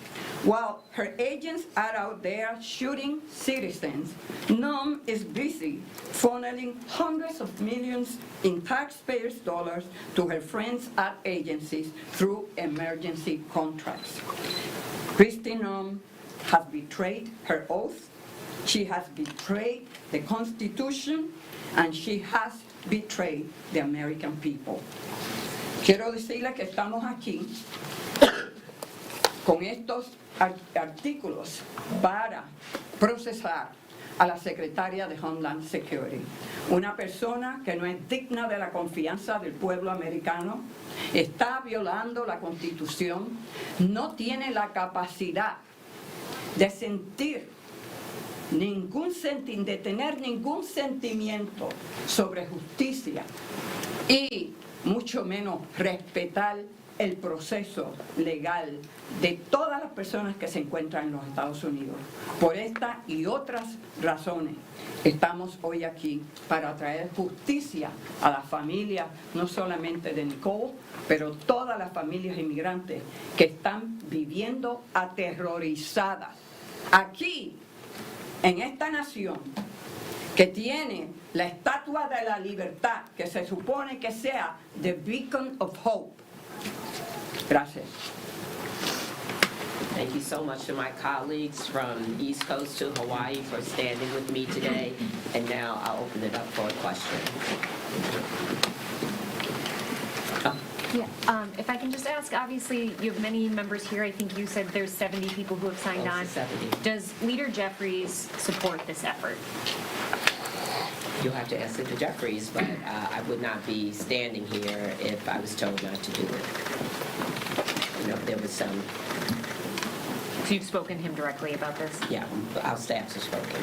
While her agents are out there shooting citizens, Noem is busy funneling hundreds of millions in taxpayers' dollars to her friends at agencies through emergency contracts. Kristi Noem has betrayed her oath, she has betrayed the Constitution, and she has betrayed the American people. Quiero decirle que estamos aquí con estos artículos para procesar a la secretaria de Homeland Security, una persona que no es digna de la confianza del pueblo americano, está violando la Constitución, no tiene la capacidad de sentir de tener ningún sentimiento sobre justicia y mucho menos respetar el proceso legal de todas las personas que se encuentran en los Estados Unidos. Por esta y otras razones estamos hoy aquí para traer justicia a las familias, no solamente de Nicole, pero todas las familias inmigrantes que están viviendo aterrorizadas. Aquí, en esta nación que tiene la estatua de la libertad, que se supone que sea the beacon of hope. Gracias. Thank you so much to my colleagues from East Coast to Hawaii for standing with me today. And now I'll open it up for a question. Yeah, if I can just ask, obviously you have many members here. I think you said there's 70 people who have signed on. 70. Does Leader Jeffries support this effort? You'll have to ask Leader Jeffries, but I would not be standing here if I was told not to do it. You know, there was some. So you've spoken to him directly about this? Yeah, our staffs have spoken.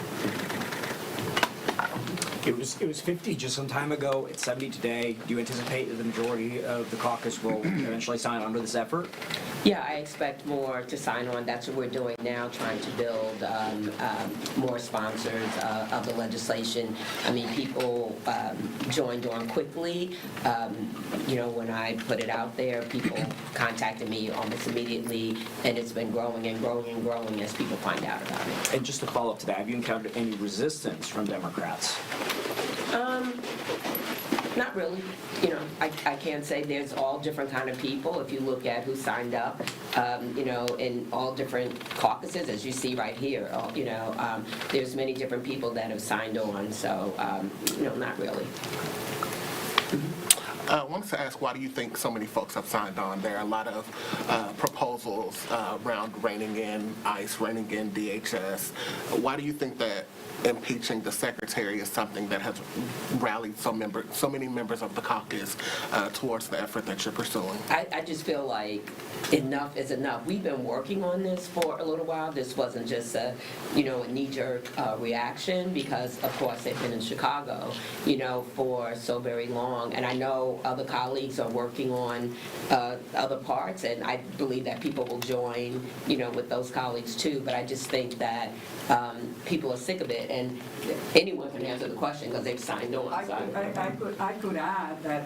It was 50 just some time ago. It's 70 today. Do you anticipate that the majority of the caucus will eventually sign on to this effort? Yeah, I expect more to sign on. That's what we're doing now, trying to build more sponsors of the legislation. I mean, people joined on quickly. You know, when I put it out there, people contacted me almost immediately, and it's been growing and growing and growing as people find out about it. And just to follow up to that, have you encountered any resistance from Democrats? Not really. You know, I can't say there's all different kind of people. If you look at who signed up, you know, in all different caucuses, as you see right here, you know, there's many different people that have signed on. So, you know, not really. I wanted to ask, why do you think so many folks have signed on? There are a lot of proposals around reining in ICE, reining in DHS. Why do you think that impeaching the secretary is something that has rallied so many members of the caucus towards the effort that you're pursuing? I just feel like enough is enough. We've been working on this for a little while. This wasn't just a, you know, a knee-jerk reaction because, of course, they've been in Chicago, you know, for so very long. And I know other colleagues are working on other parts, and I believe that people will join, you know, with those colleagues too. But I just think that people are sick of it, and anyone can answer the question because they've signed on. I could add that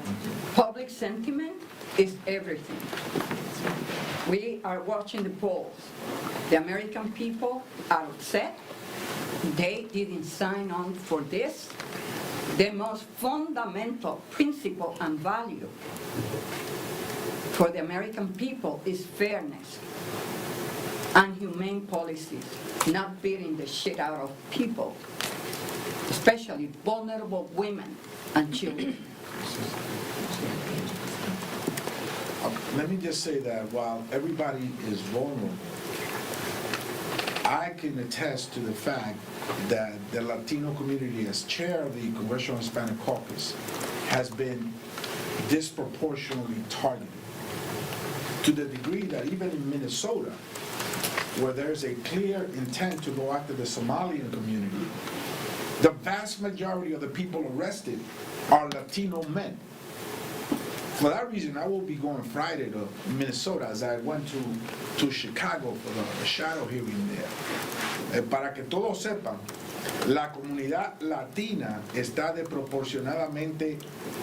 public sentiment is everything. We are watching the polls. The American people are upset. They didn't sign on for this. The most fundamental principle and value for the American people is fairness and humane policies, not beating the shit out of people, especially vulnerable women and children. Let me just say that while everybody is vulnerable, I can attest to the fact that the Latino community, as chair of the Congressional Hispanic Caucus, has been disproportionately targeted, to the degree that even in Minnesota, where there's a clear intent to go after the Somalian community, the vast majority of the people arrested are Latino men. For that reason, I will be going Friday to Minnesota, as I went to Chicago for the shadow hearing there. Para que todos sepan, la comunidad latina está desproporcionadamente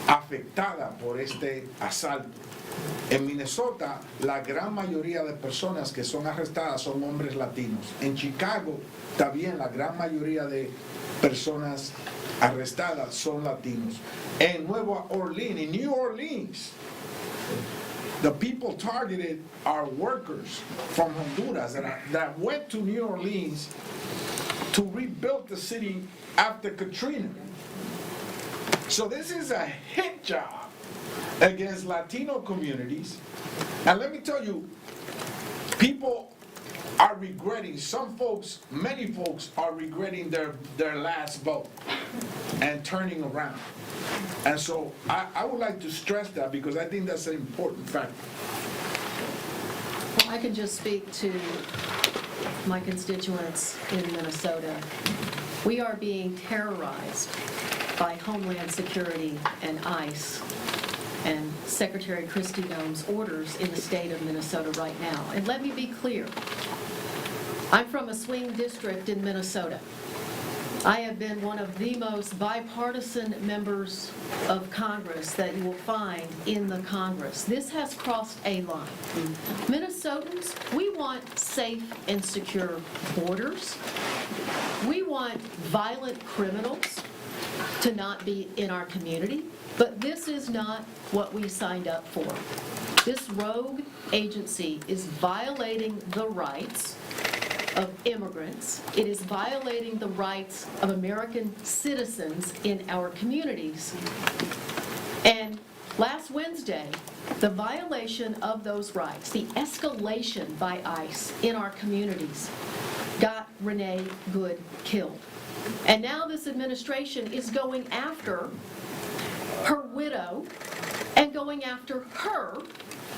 afectada por este asalto. En Minnesota, la gran mayoría de personas que son arrestadas son hombres latinos. En Chicago, también la gran mayoría de personas arrestadas son latinos. En Nueva Orleans, in New Orleans, the people targeted are workers from Honduras that went to New Orleans to rebuild the city after Katrina. So this is a hit job against Latino communities. And let me tell you, people are regretting, many folks are regretting their last vote and turning around. And so I would like to stress that because I think that's an important factor. Well, I can just speak to my constituents in Minnesota. We are being terrorized by Homeland Security and ICE and Secretary Kristi Noem's orders in the state of Minnesota right now. And let me be clear, I'm from a swing district in Minnesota. I have been one of the most bipartisan members of Congress that you will find in the Congress. This has crossed a line. Minnesotans, we want safe and secure borders. We want violent criminals to not be in our community, but this is not what we signed up for. This rogue agency is violating the rights of immigrants. It is violating the rights of American citizens in our communities. And Last Wednesday, the violation of those rights, the escalation by ICE in our communities, got Renee Good killed. And now this administration is going after her widow and going after her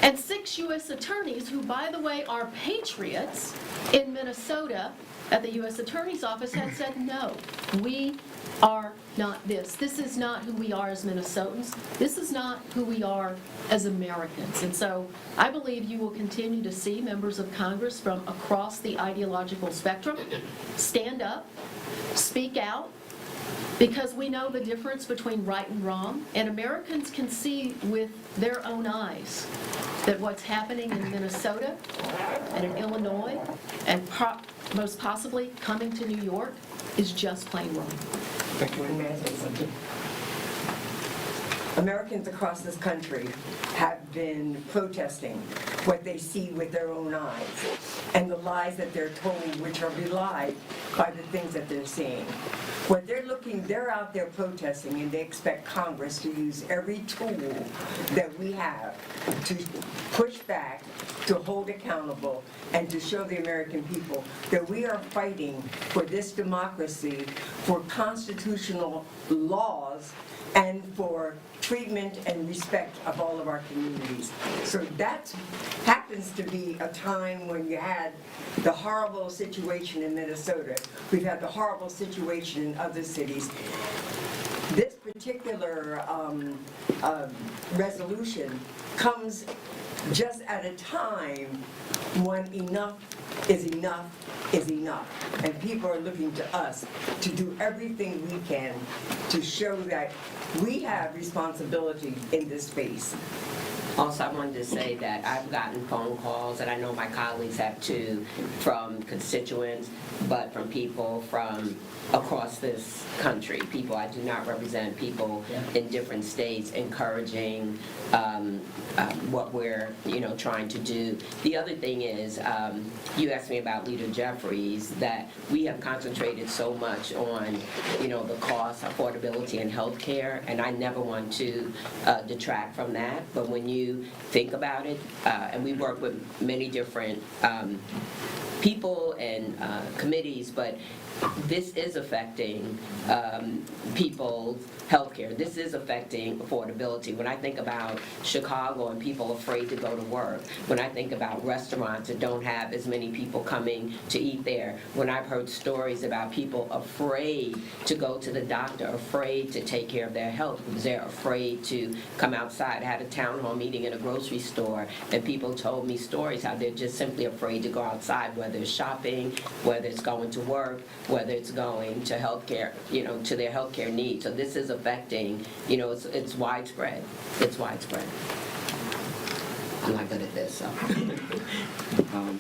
and 6 U.S. attorneys who, by the way, are patriots in Minnesota at the U.S. Attorney's Office had said, no, we are not this. This is not who we are as Minnesotans. This is not who we are as Americans. And so I believe you will continue to see members of Congress from across the ideological spectrum stand up, speak out, because we know the difference between right and wrong, and Americans can see with their own eyes that what's happening in Minnesota and in Illinois and most possibly coming to New York is just plain wrong. Thank you. May I say something? Americans across this country have been protesting what they see with their own eyes and the lies that they're told, which are belied by the things that they're seeing. What they're out there protesting, and they expect Congress to use every tool that we have to push back, to hold accountable, and to show the American people that we are fighting for this democracy, for constitutional laws, and for treatment and respect of all of our communities. So that happens to be a time when you had the horrible situation in Minnesota. We've had the horrible situation in other cities. This particular resolution comes just at a time when enough is enough is enough. And people are looking to us to do everything we can to show that we have responsibility in this space. Also, I wanted to say that I've gotten phone calls, and I know my colleagues have too, from constituents, but from people from across this country. People I do not represent, people in different states encouraging what we're trying to do. The other thing is, you asked me about Leader Jeffries, that we have concentrated so much on the cost, affordability, and health care, and I never want to detract from that. But when you think about it, and we work with many different people and committees, but this is affecting people's healthcare. This is affecting affordability. When I think about Chicago and people afraid to go to work, when I think about restaurants that don't have as many people coming to eat there, when I've heard stories about people afraid to go to the doctor, afraid to take care of their health because they're afraid to come outside. I had a town hall meeting in a grocery store, and people told me stories how they're just simply afraid to go outside, whether it's shopping, whether it's going to work, whether it's going to healthcare, to their healthcare needs. So this is affecting, it's widespread. It's widespread. I'm not good at this, so.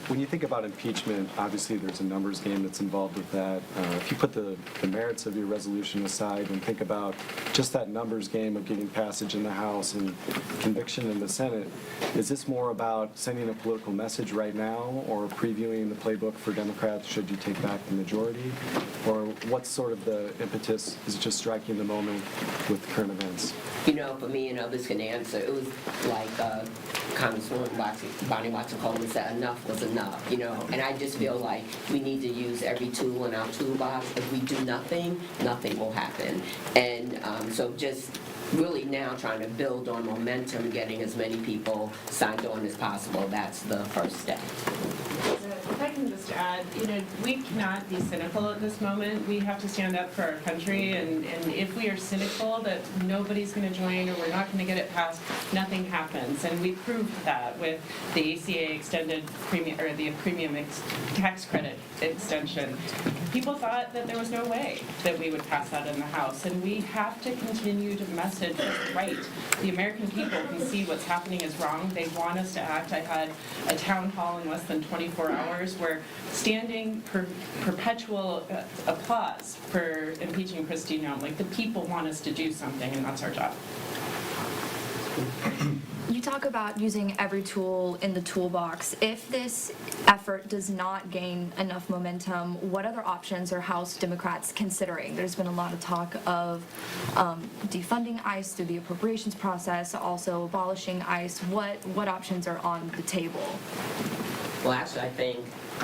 When you think about impeachment, obviously there's a numbers game that's involved with that. If you put the merits of your resolution aside and think about just that numbers game of getting passage in the House and conviction in the Senate, is this more about sending a political message right now or previewing the playbook for Democrats should you take back the majority? Or what's sort of the impetus? Is it just striking the moment with the current events? For me, and others can answer, it was like Congresswoman Bonnie Watson-Coleman said, enough was enough, and I just feel like we need to use every tool in our toolbox. If we do nothing, nothing will happen. And so just really now trying to build on momentum, getting as many people signed on as possible, that's the first step. If I can just add, we cannot be cynical at this moment. We have to stand up for our country, and if we are cynical that nobody's going to join or we're not going to get it passed, nothing happens. And we proved that with the ACA extended premium, or the premium tax credit extension. People thought that there was no way that we would pass that in the House, and we have to continue to message what's right. The American people can see what's happening is wrong. They want us to act. I had a town hall in less than 24 hours where standing perpetual applause for impeaching Kristi Noem. Like, the people want us to do something, and that's our job. You talk about using every tool in the toolbox. If this effort does not gain enough momentum, what other options are House Democrats considering? There's been a lot of talk of defunding ICE through the appropriations process, also abolishing ICE. What options are on the table? Well, actually, I think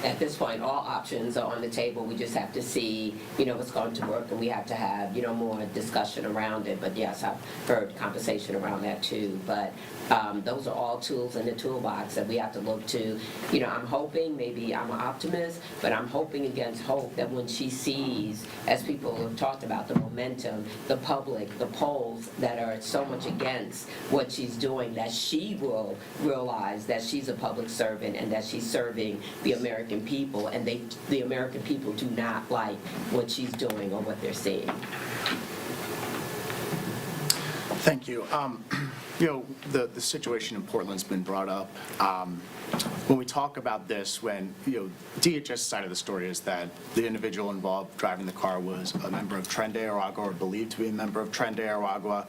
at this point, all options are on the table. We just have to see, what's going to work, and we have to have, more discussion around it. But yes, I've heard conversation around that too. But those are all tools in the toolbox that we have to look to. I'm hoping, maybe I'm an optimist, but I'm hoping against hope that when she sees, as people have talked about, the momentum, the public, the polls that are so much against what she's doing, that she will realize that she's a public servant and that she's serving the American people, and the American people do not like what she's doing or what they're seeing. Thank you. The situation in Portland's been brought up. When we talk about this, when, DHS side of the story is that the individual involved driving the car was a member of Tren de Aragua or believed to be a member of Tren de Aragua.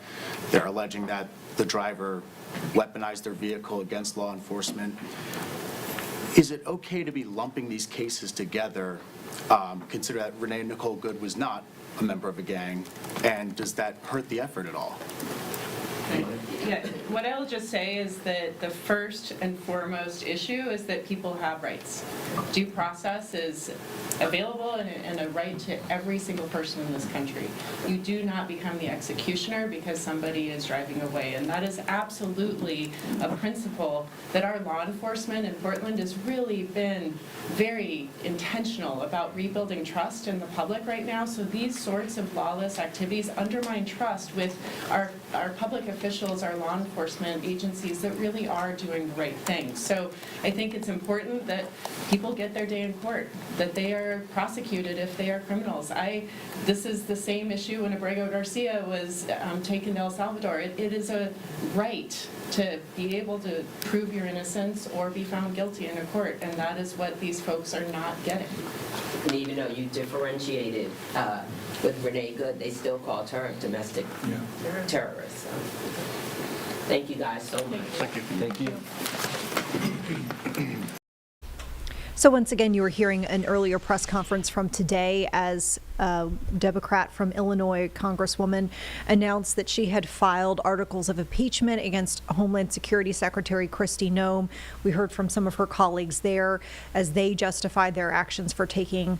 They're alleging that the driver weaponized their vehicle against law enforcement. Is it okay to be lumping these cases together, consider that Renee Nicole Good was not a member of a gang, and does that hurt the effort at all? Yeah, what I'll just say is that the first and foremost issue is that people have rights. Due process is available and a right to every single person in this country. You do not become the executioner because somebody is driving away, and that is absolutely a principle that our law enforcement in Portland has really been very intentional about rebuilding trust in the public right now. So these sorts of lawless activities undermine trust with our public officials, our law enforcement agencies that really are doing the right thing. So I think it's important that people get their day in court, that they are prosecuted if they are criminals. This is the same issue when Abrego Garcia was taken to El Salvador. It is a right to be able to prove your innocence or be found guilty in a court, and that is what these folks are not getting. And even though you differentiated with Renee Good, they still called her a domestic terrorist. So. Thank you guys so much. Thank you. So once again, you were hearing an earlier press conference from today as a Democrat from Illinois Congresswoman announced that she had filed articles of impeachment against Homeland Security Secretary Kristi Noem. We heard from some of her colleagues there as they justified their actions for taking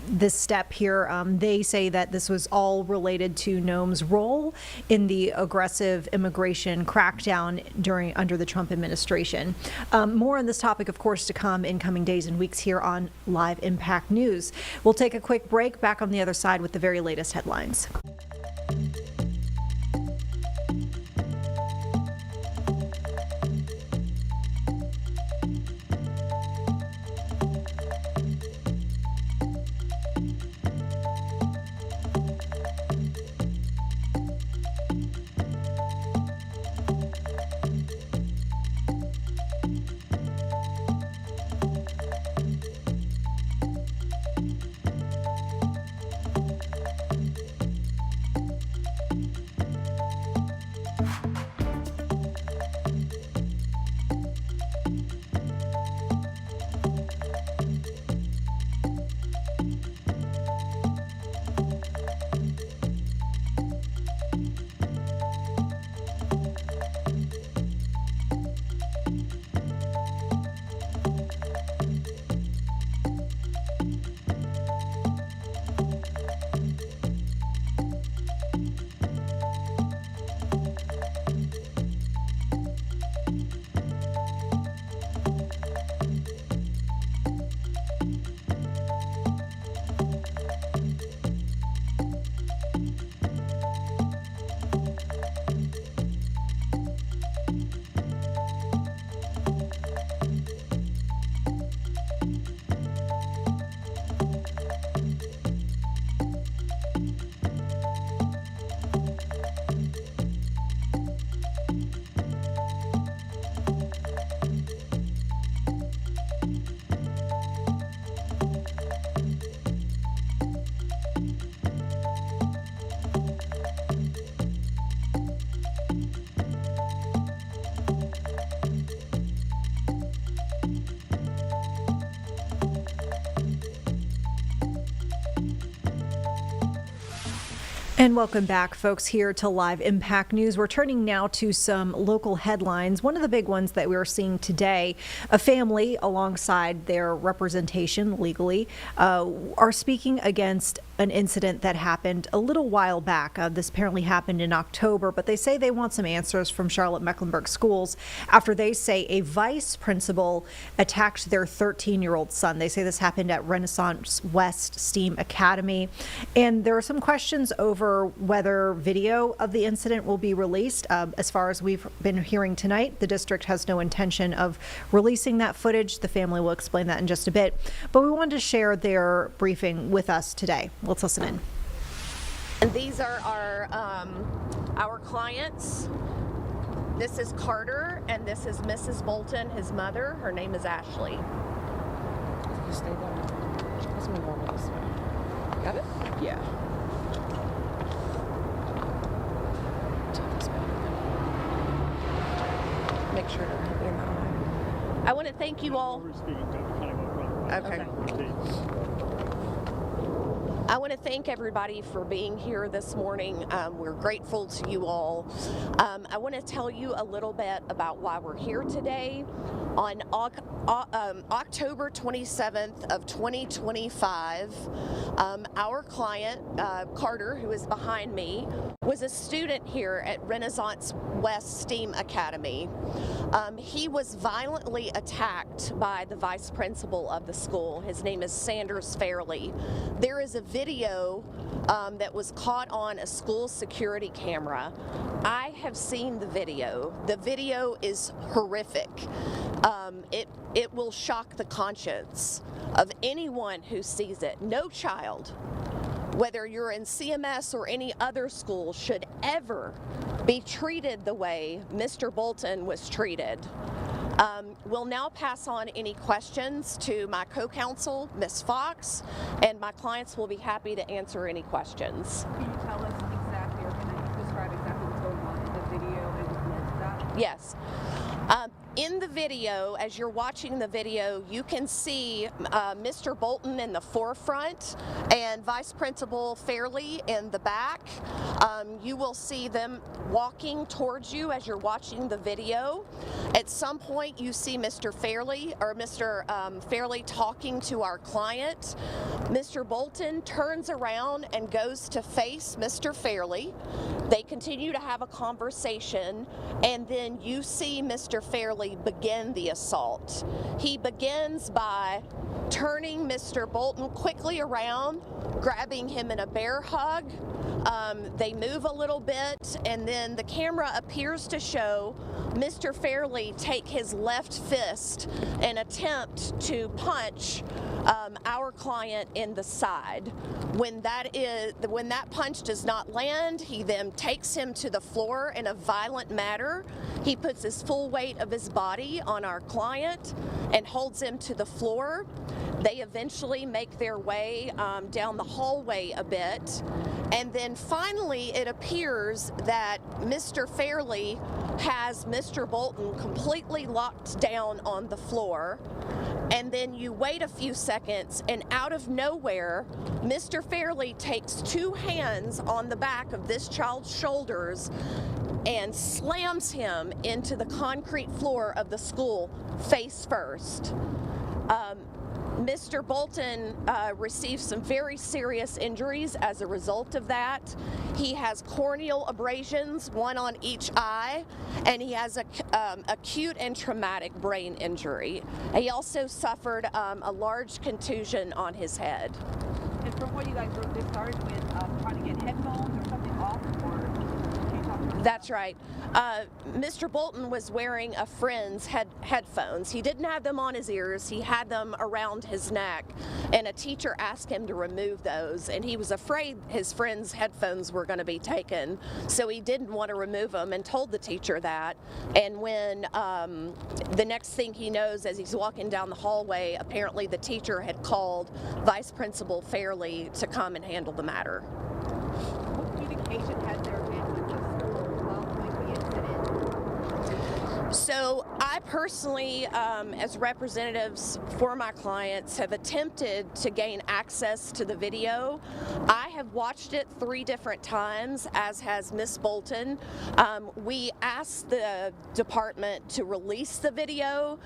this step here. They say that this was all related to Noem's role in the aggressive immigration crackdown under the Trump administration. More on this topic, of course, to come in coming days and weeks here on Live Impact News. We'll take a quick break. Back on the other side with the very latest headlines. And welcome back, folks, here to Live Impact News. We're turning now to some local headlines. One of the big ones that we are seeing today, a family alongside their representation legally are speaking against an incident that happened a little while back. This apparently happened in October, but they say they want some answers from Charlotte-Mecklenburg schools after they say a vice principal attacked their 13-year-old son. They say this happened at Renaissance West STEAM Academy. And there are some questions over whether video of the incident will be released. As far as we've been hearing tonight, the district has no intention of releasing that footage. The family will explain that in just a bit. But we wanted to share their briefing with us today. Let's listen in. And these are our clients. This is Carter, and this is Mrs. Bolton, his mother. Her name is Ashley. You stay there. Let's move over this way. Got it? Yeah. Make sure to hit me in the eye. I want to thank you all. Okay. I want to thank everybody for being here this morning. We're grateful to you all. I want to tell you a little bit about why we're here today. On October 27th of 2025, our client, Carter, who is behind me, was a student here at Renaissance West STEAM Academy. He was violently attacked by the vice principal of the school. His name is Sanders Fairley. There is a video that was caught on a school security camera. I have seen the video. The video is horrific. It will shock the conscience of anyone who sees it. No child, whether you're in CMS or any other school, should ever be treated the way Mr. Bolton was treated. We'll now pass on any questions to my co-counsel, Ms. Fox, and my clients will be happy to answer any questions. Can you tell us exactly, or can you describe exactly what's going on in the video and what led to that? Yes. In the video, as you're watching the video, you can see Mr. Bolton in the forefront and Vice Principal Fairley in the back. You will see them walking towards you as you're watching the video. At some point, you see Mr. Fairley talking to our client. Mr. Bolton turns around and goes to face Mr. Fairley. They continue to have a conversation, and then you see Mr. Fairley begin the assault. He begins by turning Mr. Bolton quickly around, grabbing him in a bear hug. They move a little bit, and then the camera appears to show Mr. Fairley take his left fist and attempt to punch our client in the side. When that punch does not land, he then takes him to the floor in a violent manner. He puts his full weight of his body on our client and holds him to the floor. They eventually make their way down the hallway a bit. And then finally, it appears that Mr. Fairley has Mr. Bolton completely locked down on the floor. And then you wait a few seconds, and out of nowhere, Mr. Fairley takes two hands on the back of this child's shoulders and slams him into the concrete floor of the school face first. Mr. Bolton received some very serious injuries as a result of that. He has corneal abrasions, one on each eye, and he has acute and traumatic brain injury. He also suffered a large contusion on his head. And from what you guys wrote, this started with trying to get headphones or something off, or can you talk about that? That's right. Mr. Bolton was wearing a friend's headphones. He didn't have them on his ears. He had them around his neck, and a teacher asked him to remove those, and he was afraid his friend's headphones were going to be taken, so he didn't want to remove them and told the teacher that. And when the next thing he knows, as he's walking down the hallway, apparently the teacher had called Vice Principal Fairley to come and handle the matter. What communication has there been with the school following the incident? So I personally, as representatives for my clients, have attempted to gain access to the video. I have watched it 3 different times, as has Ms. Bolton. We asked the department to release the video.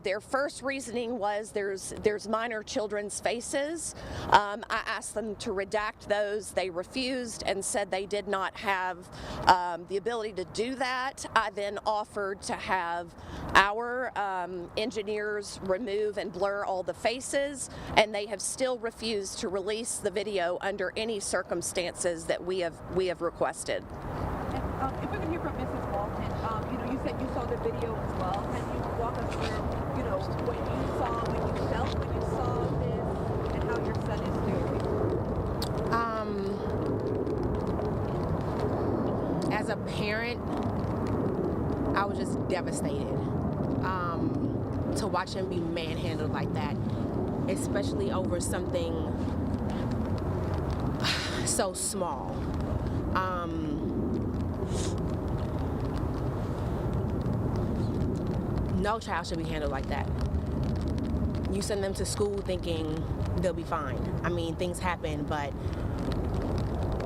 Their first reasoning was there's minor children's faces. I asked them to redact those. They refused and said they did not have the ability to do that. I then offered to have our engineers remove and blur all the faces, and they have still refused to release the video under any circumstances that we have requested. And, if we could hear from Mrs. Walton, you said you saw the video as well. Can you walk us through, what you saw, what you felt when you saw this, and how your son is doing? As a parent, I was just devastated to watch him be manhandled like that, especially over something so small. No child should be handled like that. You send them to school thinking they'll be fine. I mean, things happen, but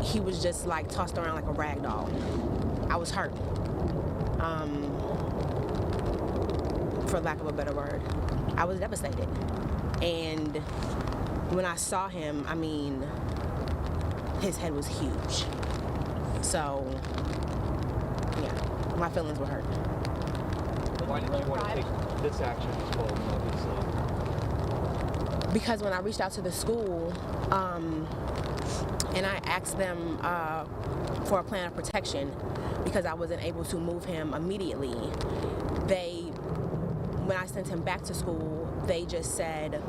he was just like tossed around like a rag doll. I was hurt. For lack of a better word. I was devastated. And when I saw him, I mean, his head was huge. So, yeah, my feelings were hurt. Why did you want to take this action as well, obviously? Because when I reached out to the school, and I asked them for a plan of protection, because I wasn't able to move him immediately, when I sent him back to school, they just said,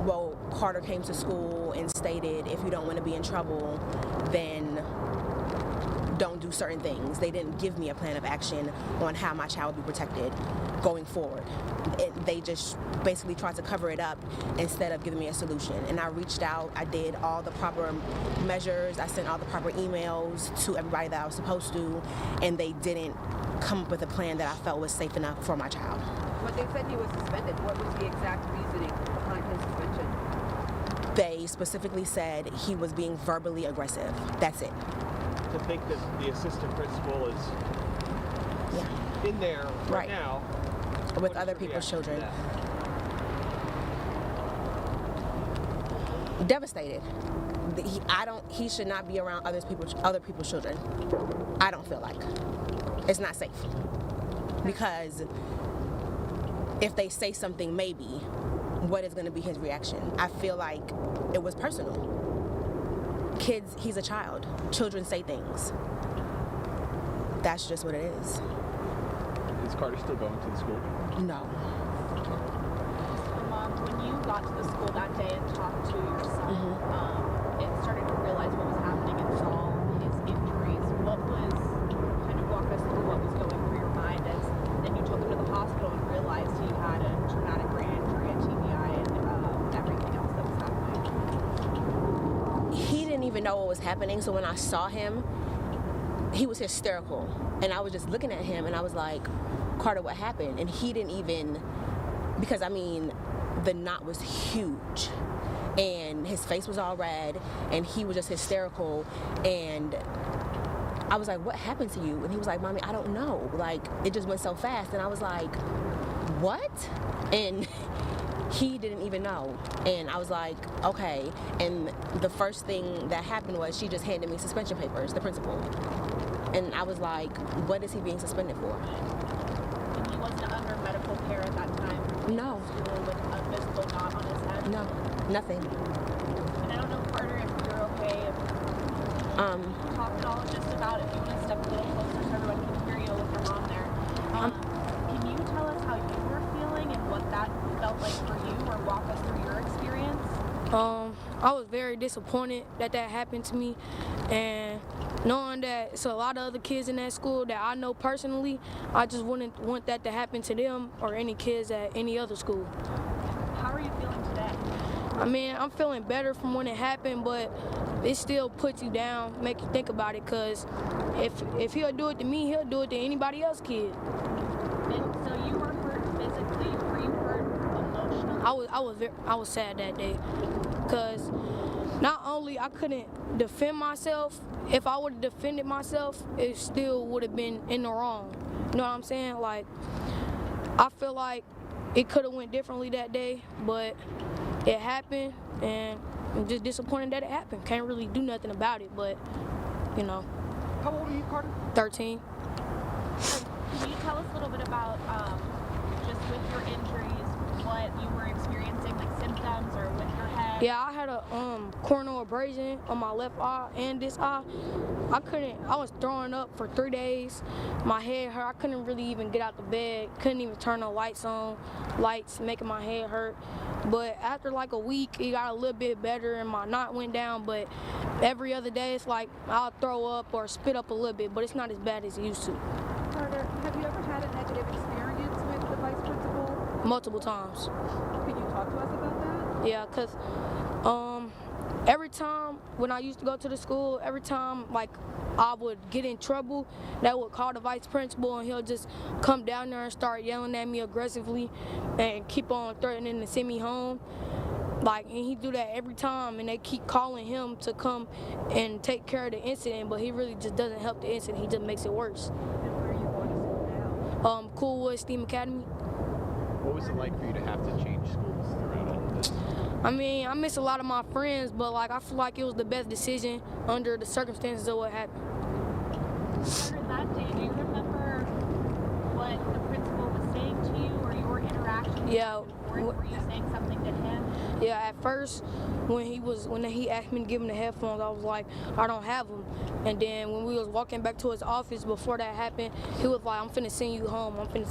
well, Carter came to school and stated, if you don't want to be in trouble, then don't do certain things. They didn't give me a plan of action on how my child would be protected going forward. They just basically tried to cover it up instead of giving me a solution. And I reached out, I did all the proper measures, I sent all the proper emails to everybody that I was supposed to, and they didn't come up with a plan that I felt was safe enough for my child. When they said he was suspended, what was the exact reasoning behind his suspension? They specifically said he was being verbally aggressive. That's it. To think that the assistant principal is in there right now with other people's children. Devastated. He should not be around other people's children. I don't feel like. It's not safe. Because if they say something, maybe, what is going to be his reaction? I feel like it was personal. Kids, he's a child. Children say things. That's just what it is. Is Carter still going to the school? No. Mom, when you got to the school that day and talked to your son, and started to realize what was happening and saw his injuries, what was, kind of walk us through what was going through your mind as then you took him to the hospital and realized he had a traumatic brain injury, a TBI, and everything else that was happening? He didn't even know what was happening, so when I saw him, he was hysterical. And I was just looking at him and I was like, Carter, what happened? And he didn't even, because I mean, the knot was huge. And his face was all red and he was just hysterical. And I was like, what happened to you? And he was like, Mommy, I don't know. Like, it just went so fast. And I was like, what? And he didn't even know. And I was like, okay. And the first thing that happened was she just handed me suspension papers, the principal. And I was like, what is he being suspended for? And he wasn't under medical care at that time? No. School with a visible knot on his head? No, nothing. And I don't know, Carter, if you're okay, if talk at all just about, if you want to step a little closer so everyone can hear you with your mom there. Can you tell us how you were feeling and what that felt like for you, or walk us through your experience? I was very disappointed that happened to me, and knowing that it's a lot of other kids in that school that I know personally, I just wouldn't want that to happen to them or any kids at any other school. How are you feeling today? I mean, I'm feeling better from when it happened, but it still puts you down, make you think about it, because if he'll do it to me, he'll do it to anybody else's kid. And so you were hurt physically. Were you hurt emotionally? I was sad that day, because not only I couldn't defend myself, if I would have defended myself, it still would have been in the wrong. You know what I'm saying? Like, I feel like it could have went differently that day, but it happened, and I'm just disappointed that it happened. Can't really do nothing about it, but, you know. How old are you, Carter? 13. Can you tell us a little bit about just with your injuries, what you were experiencing, like symptoms or with your head? Yeah, I had a corneal abrasion on my left eye and this eye. I was throwing up for 3 days. My head hurt. I couldn't really even get out the bed. Couldn't even turn the lights on. Lights making my head hurt. But after like a week, it got a little bit better and my knot went down. But every other day, it's like I'll throw up or spit up a little bit, but it's not as bad as it used to. Carter, have you ever had a negative experience with the vice principal? Multiple times. Can you talk to us about that? Yeah, because every time when I used to go to the school, every time like I would get in trouble, they would call the vice principal and he'll just come down there and start yelling at me aggressively and keep on threatening to send me home. Like, and he do that every time, and they keep calling him to come and take care of the incident, but he really just doesn't help the incident. He just makes it worse. And where are you going to school now? Coolwood STEAM Academy. What was it like for you to have to change schools throughout all of this? I mean, I miss a lot of my friends, but like I feel like it was the best decision under the circumstances of what happened. Carter, that day, do you remember what the principal was saying to you or your interaction with Yeah. him? Were you saying something to him? Yeah, at first, when he asked me to give him the headphones, I was like, I don't have them. And then when we was walking back to his office before that happened, he was like, I'm finna send you home. I'm finna